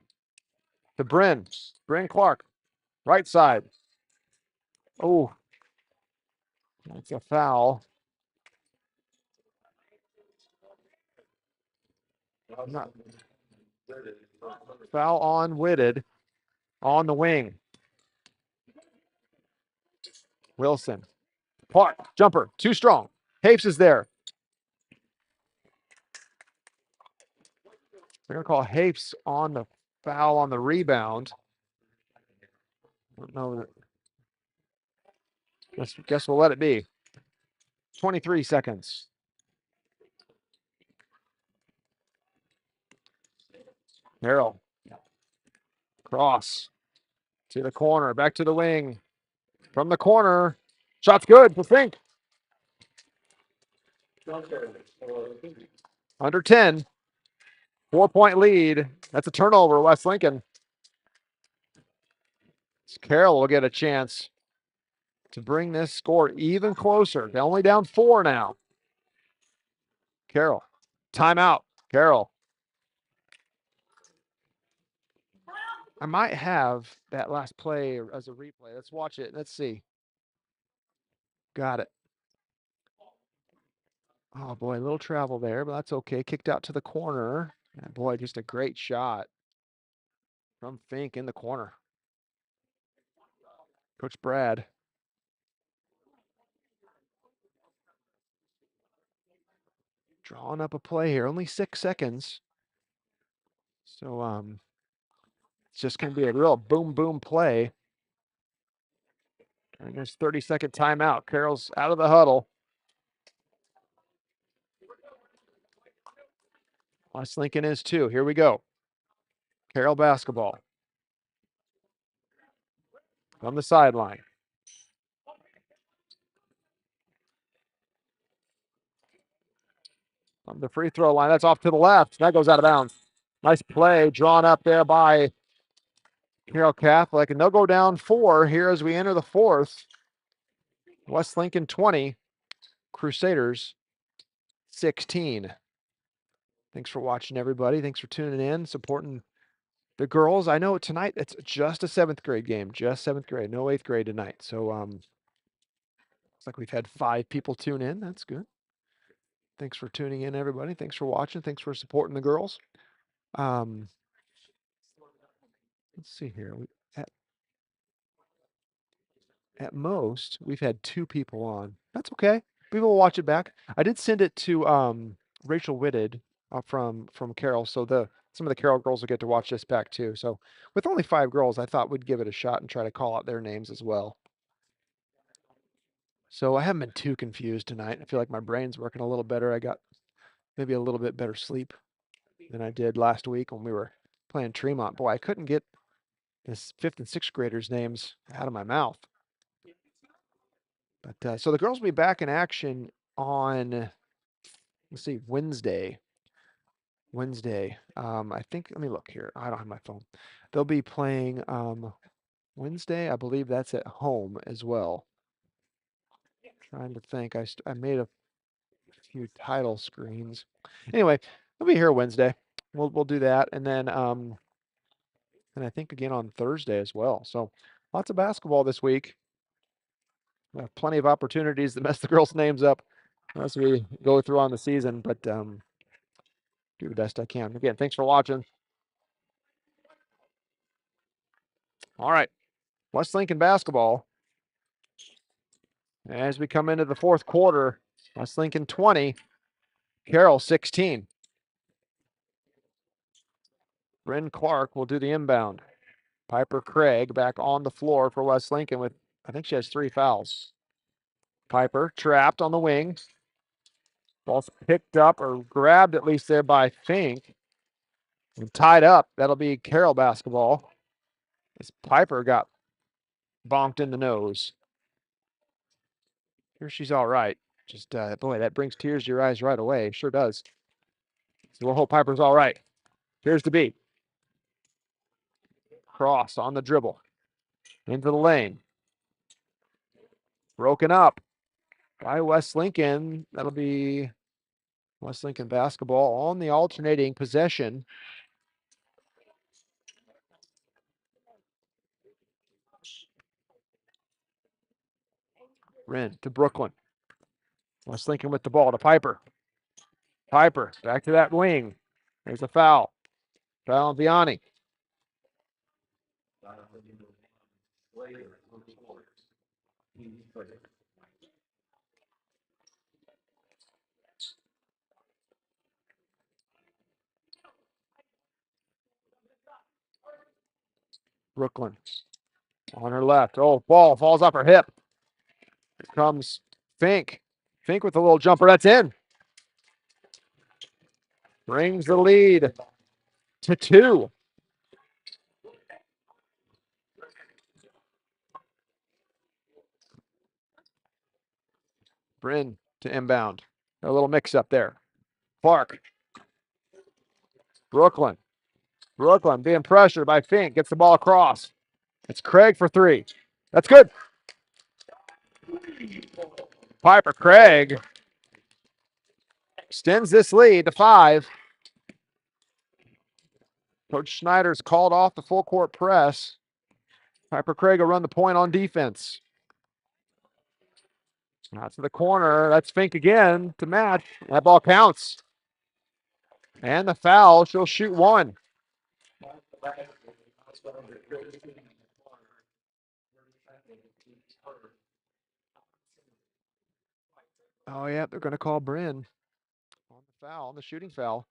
To Bryn. Bryn Clark. Right side. Oh, that's a foul. Not, foul on Whitted on the wing. Wilson. Clark. Jumper. Too strong. Hafes is there. They're going to call Hafes on the foul on the rebound. I don't know. Guess we'll let it be. 23 seconds. Carroll. Cross. To the corner. Back to the wing. From the corner. Shot's good for Fink. Under 10. 4-point lead. That's a turnover, West Lincoln. Carroll will get a chance to bring this score even closer. They're only down 4 now. Carroll. Timeout. Carroll. I might have that last play as a replay. Let's watch it. Let's see. Got it. Oh, boy, a little travel there, but that's okay. Kicked out to the corner. And boy, just a great shot from Fink in the corner. Coach Brad. Drawing up a play here. Only 6 seconds. So, it's just going to be a real boom, boom play. And there's 30-second timeout. Carroll's out of the huddle. West Lincoln is too. Here we go. Carroll basketball. From the sideline. From the free throw line. That's off to the left. That goes out of bounds. Nice play drawn up there by Carroll Catholic. And they'll go down 4 here as we enter the fourth. West Lincoln 20. Crusaders 16. Thanks for watching, everybody. Thanks for tuning in, supporting The girls, I know tonight it's just a 7th grade game, just 7th grade, no 8th grade tonight. So looks like we've had 5 people tune in. That's good. Thanks for tuning in, everybody. Thanks for watching. Thanks for supporting the girls. Let's see here. At most, we've had 2 people on. That's okay. People will watch it back. I did send it to Rachel Whitted from Carroll, so some of the Carroll girls will get to watch this back too. So with only 5 girls, I thought we'd give it a shot and try to call out their names as well. So I haven't been too confused tonight. I feel like my brain's working a little better. I got maybe a little bit better sleep than I did last week when we were playing Tremont. Boy, I couldn't get this 5th and 6th graders' names out of my mouth. But so the girls will be back in action on, let's see, Wednesday. I think, let me look here. I don't have my phone. They'll be playing Wednesday. I believe that's at home as well. Trying to think. I made a few title screens. Anyway, they'll be here Wednesday. We'll do that, and then and I think again on Thursday as well. So lots of basketball this week. Plenty of opportunities to mess the girls' names up as we go through on the season, but do the best I can. Again, thanks for watching. All right, West Lincoln basketball. As we come into the 4th quarter, West Lincoln 20, Carroll 16. Bryn Clark will do the inbound. Piper Craig back on the floor for West Lincoln with, I think she has 3 fouls. Piper trapped on the wing. Ball's picked up or grabbed at least there by Fink. And tied up. That'll be Carroll basketball. As Piper got bonked in the nose. Here she's all right. Just, boy, that brings tears to your eyes right away. Sure does. So we'll hope Piper's all right. Here's the beat. Cross on the dribble. Into the lane. Broken up by West Lincoln. That'll be West Lincoln basketball on the alternating possession. Wren to Brooklyn. West Lincoln with the ball to Piper. Piper back to that wing. There's a foul. Foul on Vianney. Brooklyn on her left. Oh, ball falls off her hip. Here comes Fink. Fink with a little jumper. That's in. Brings the lead to 2. Bryn to inbound. A little mix up there. Clark. Brooklyn. Brooklyn being pressured by Fink. Gets the ball across. It's Craig for 3. That's good. Piper Craig extends this lead to 5. Coach Schneider's called off the full court press. Piper Craig will run the point on defense. Out to the corner. That's Fink again to match. That ball counts. And the foul. She'll shoot 1. Oh, yeah, they're going to call Bryn on the foul, on the shooting foul.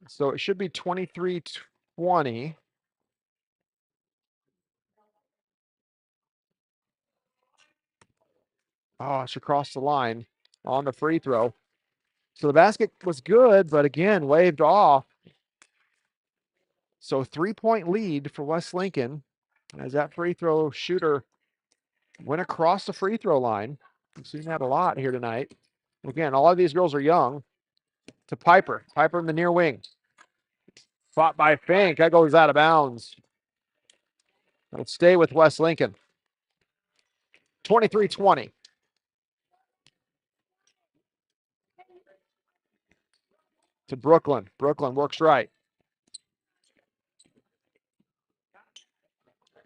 So it should be 23-20. Oh, she crossed the line on the free throw. So the basket was good, but again, waved off. So 3-point lead for West Lincoln as that free throw shooter went across the free throw line. We've seen that a lot here tonight. Again, all of these girls are young. To Piper. Piper in the near wing. Fought by Fink. That goes out of bounds. It'll stay with West Lincoln. 23-20. To Brooklyn. Brooklyn works right.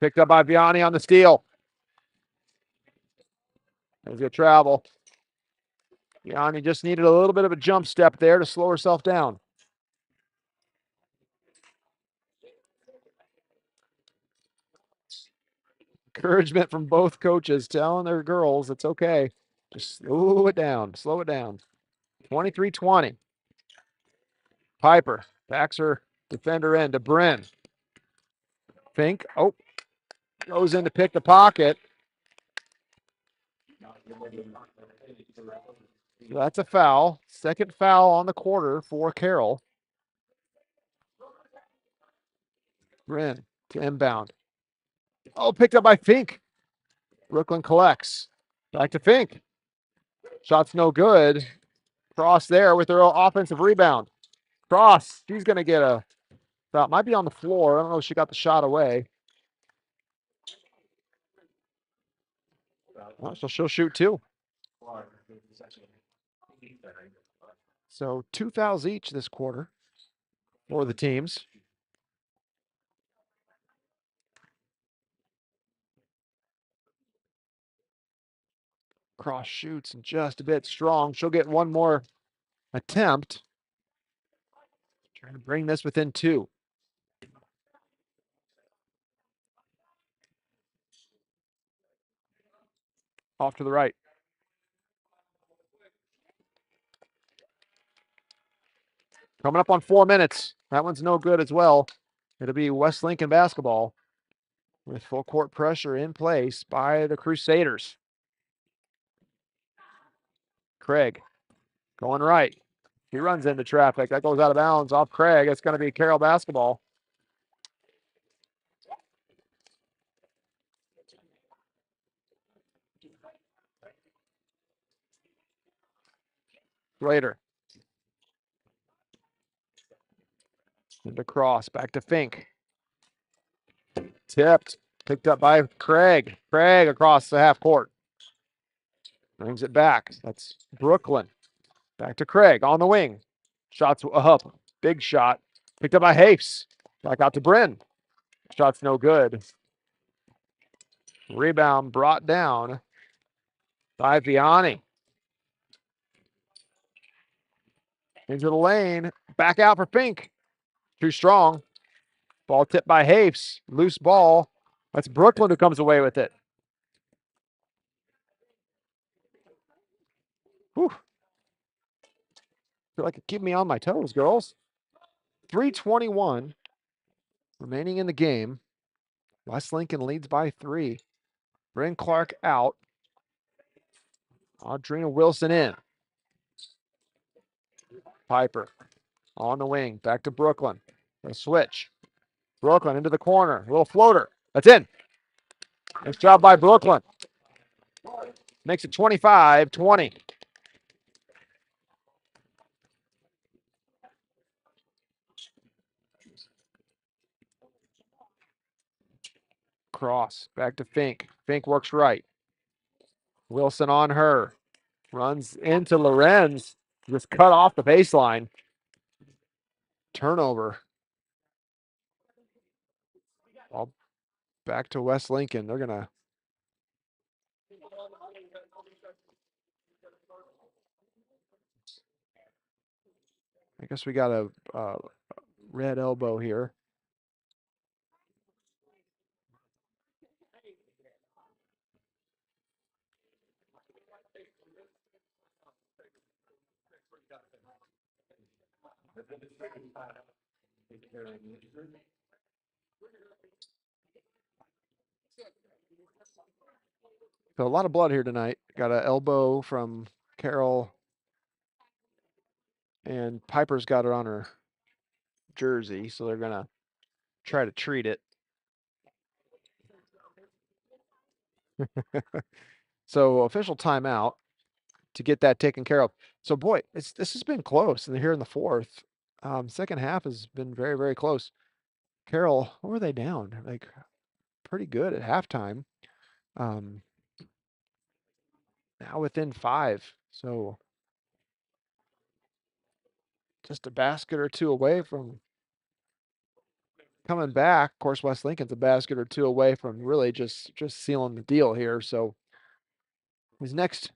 Picked up by Vianney on the steal. There's a travel. Vianney just needed a little bit of a jump step there to slow herself down. Encouragement from both coaches telling their girls it's okay. Just slow it down. Slow it down. 23-20. Piper backs her defender in to Bryn. Fink. Oh, goes in to pick the pocket. So that's a foul. Second foul on the quarter for Carroll. Bryn to inbound. Oh, picked up by Fink. Brooklyn collects. Back to Fink. Shot's no good. Cross there with her offensive rebound. Cross. She's going to get a foul. Might be on the floor. I don't know if she got the shot away. Oh, so she'll shoot two. So 2 fouls each this quarter for the teams. Cross shoots and just a bit strong. She'll get one more attempt. Trying to bring this within two. Off to the right. Coming up on 4 minutes. That one's no good as well. It'll be West Lincoln basketball with full court pressure in place by the Crusaders. Craig going right. He runs into traffic. That goes out of bounds off Craig. It's going to be Carroll basketball. Later. Into cross. Back to Fink. Tipped. Picked up by Craig. Craig across the half court. Brings it back. That's Brooklyn. Back to Craig on the wing. Shots up. Big shot. Picked up by Hafes. Back out to Bryn. Shot's no good. Rebound brought down by Vianney. Into the lane. Back out for Fink. Too strong. Ball tipped by Hafes. Loose ball. That's Brooklyn who comes away with it. Whew. Feel like it keep me on my toes, girls. 3:21 remaining in the game. West Lincoln leads by 3. Bryn Clark out. Audrina Wilson in. Piper on the wing. Back to Brooklyn. A switch. Brooklyn into the corner. A little floater. That's in. Nice job by Brooklyn. Makes it 25-20. Cross. Back to Fink. Fink works right. Wilson on her. Runs into Lorenz. Just cut off the baseline. Turnover. All back to West Lincoln. They're going to. I guess we got a red elbow here. So a lot of blood here tonight. Got an elbow from Carroll. And Piper's got it on her jersey, so they're going to try to treat it. So official timeout to get that taken care of. So boy, this has been close. And here in the fourth, second half has been very, very close. Carroll, what were they down? Like pretty good at halftime. Now within 5. So just a basket or two away from coming back. Of course, West Lincoln's a basket or two away from really just sealing the deal here. So his next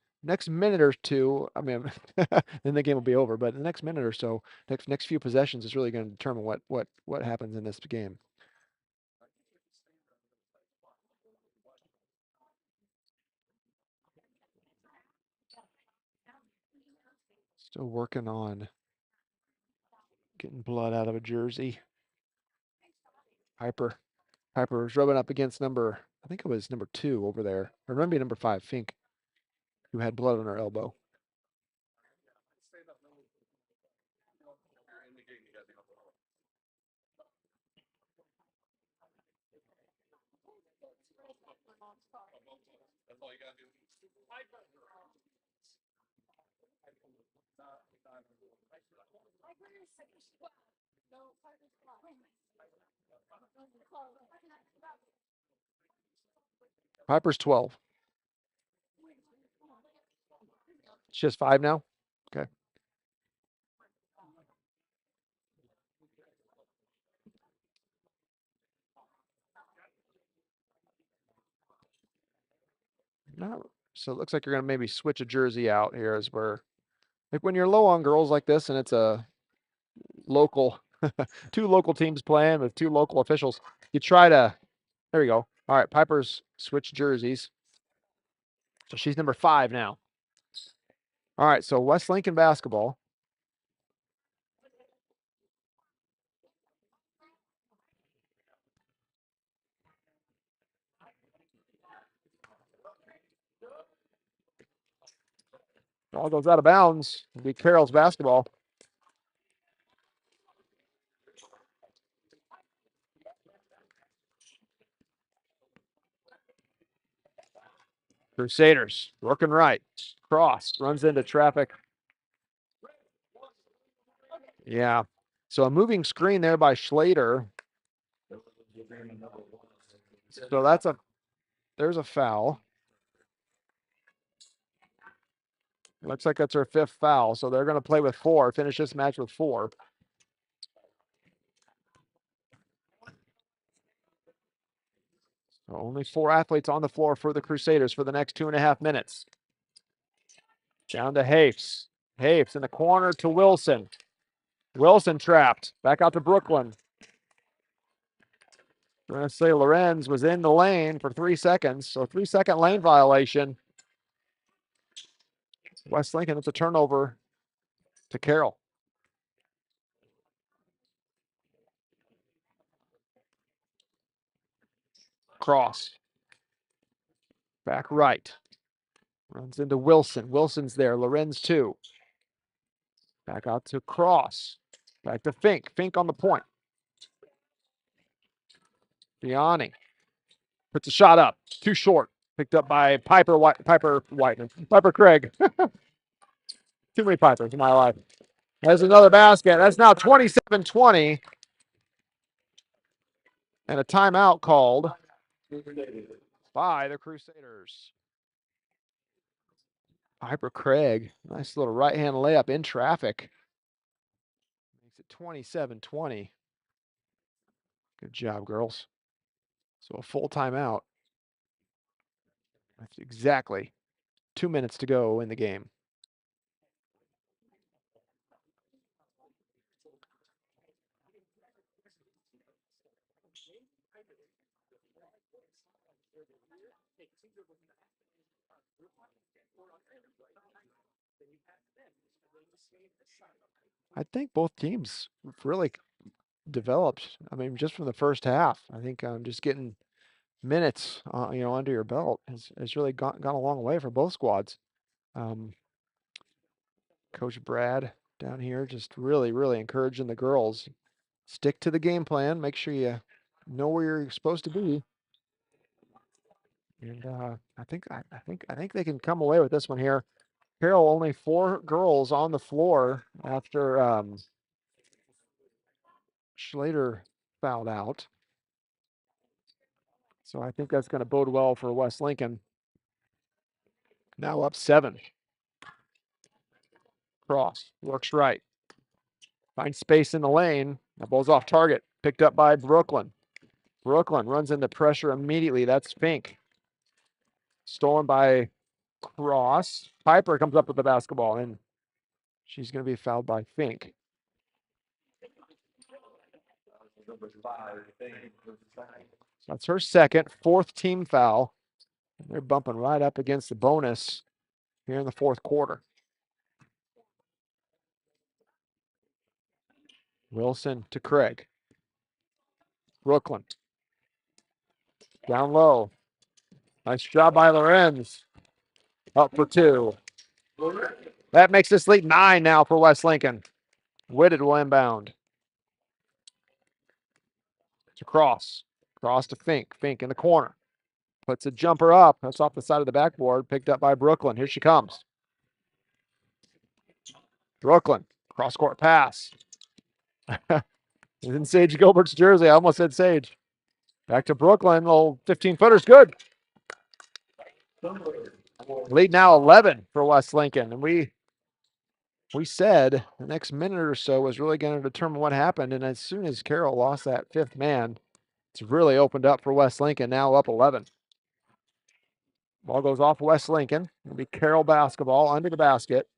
minute or two, I mean, then the game will be over. But the next minute or so, next few possessions is really going to determine what happens in this game. Still working on getting blood out of a jersey. Piper was rubbing up against I think it was number 2 over there, or maybe number 5, Fink, who had blood on her elbow. Piper's 12. It's just 5 now? Okay. No. So it looks like you're going to maybe switch a jersey out here as we're, like when you're low on girls like this and it's a local, 2 local teams playing with 2 local officials, you try to, there we go. All right, Piper's switched jerseys. So she's number 5 now. All right, so West Lincoln basketball. Ball goes out of bounds. It'll be Carroll's basketball. Crusaders working right. Cross runs into traffic. Yeah. So a moving screen there by Schlater. So there's a foul. Looks like that's her 5th foul. So they're going to play with 4, finish this match with 4. So only 4 athletes on the floor for the Crusaders for the next 2.5 minutes. Down to Hafes. Hafes in the corner to Wilson. Wilson trapped. Back out to Brooklyn. We're going to say Lorenz was in the lane for 3 seconds. So 3-second lane violation. West Lincoln, it's a turnover to Carroll. Cross. Back right. Runs into Wilson. Wilson's there. Lorenz 2. Back out to Cross. Back to Fink. Fink on the point. Biani puts a shot up. Too short. Picked up by Piper Craig. Too many Pipers in my life. There's another basket. That's now 27-20. And a timeout called by the Crusaders. Piper Craig. Nice little right-hand layup in traffic. Makes it 27-20. Good job, girls. So a full timeout. That's exactly 2 minutes to go in the game. I think both teams really developed. I mean, just from the first half, I think just getting minutes, under your belt has really gone a long way for both squads. Coach Brad down here just really, really encouraging the girls. Stick to the game plan. Make sure you know where you're supposed to be. And I think they can come away with this one here. Carroll only 4 girls on the floor after Schlater fouled out. So I think that's going to bode well for West Lincoln. Now up 7. Cross works right. Finds space in the lane. That ball's off target. Picked up by Brooklyn. Brooklyn runs into pressure immediately. That's Fink. Stolen by Cross. Piper comes up with the basketball, and she's going to be fouled by Fink. That's her second, fourth team foul. They're bumping right up against the bonus here in the fourth quarter. Wilson to Craig. Brooklyn. Down low. Nice job by Lorenz. Up for two. That makes this lead 9 now for West Lincoln. Whitted will inbound. To Cross. Cross to Fink. Fink in the corner. Puts a jumper up. That's off the side of the backboard. Picked up by Brooklyn. Here she comes. Brooklyn. Cross-court pass. In Sage Gilbert's jersey. I almost said Sage. Back to Brooklyn. Little 15-footer's good. Lead now 11 for West Lincoln. And we said the next minute or so was really going to determine what happened. And as soon as Carroll lost that fifth man, it's really opened up for West Lincoln, now up 11. Ball goes off West Lincoln. It'll be Carroll basketball under the basket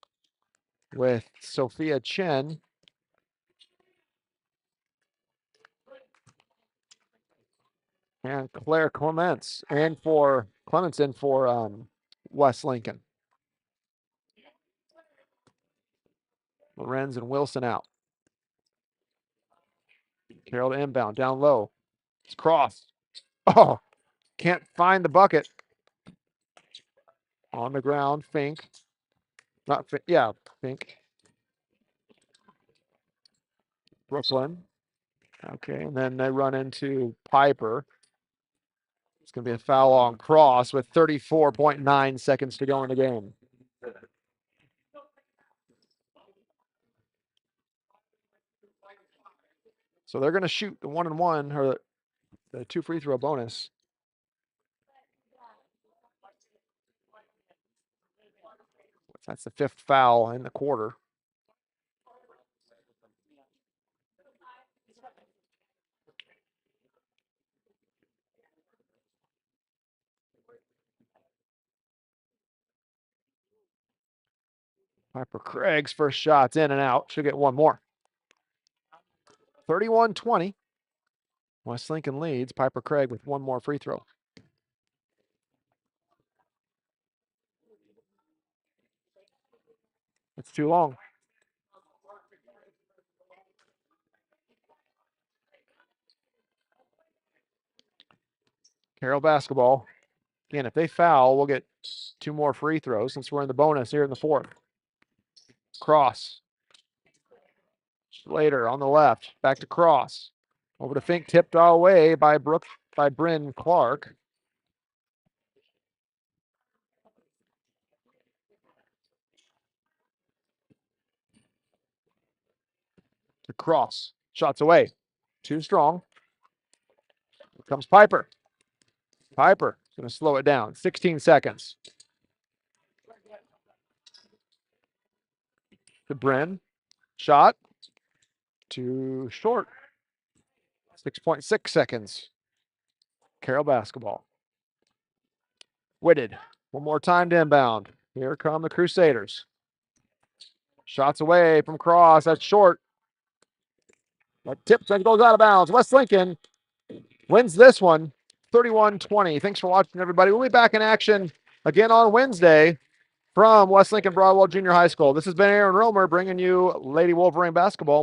with Sophia Chen. And Claire Clements and for Clemenson for West Lincoln. Lorenz and Wilson out. Carroll to inbound, down low. It's Cross. Oh, can't find the bucket. On the ground, Fink. Not Fink, yeah, Fink. Brooklyn. Okay, and then they run into Piper. It's going to be a foul on Cross with 34.9 seconds to go in the game. So they're going to shoot the 1-and-1 or the 2 free throw bonus. That's the 5th foul in the quarter. Piper Craig's first shot's in and out. She'll get one more. 31-20. West Lincoln leads. Piper Craig with one more free throw. It's too long. Carroll basketball. Again, if they foul, we'll get 2 more free throws since we're in the bonus here in the 4th. Cross. Slater on the left. Back to Cross. Over to Fink, tipped away by Bryn Clark. To Cross. Shots away. Too strong. Here comes Piper. Piper going to slow it down. 16 seconds. To Bryn. Shot. Too short. 6.6 seconds. Carroll basketball. Whitted. One more time to inbound. Here come the Crusaders. Shots away from Cross. That's short. That tips and goes out of bounds. West Lincoln wins this one 31-20. Thanks for watching, everybody. We'll be back in action again on Wednesday from West Lincoln Broadwell Junior High School. This has been Aaron Romer bringing you Lady Wolverine basketball.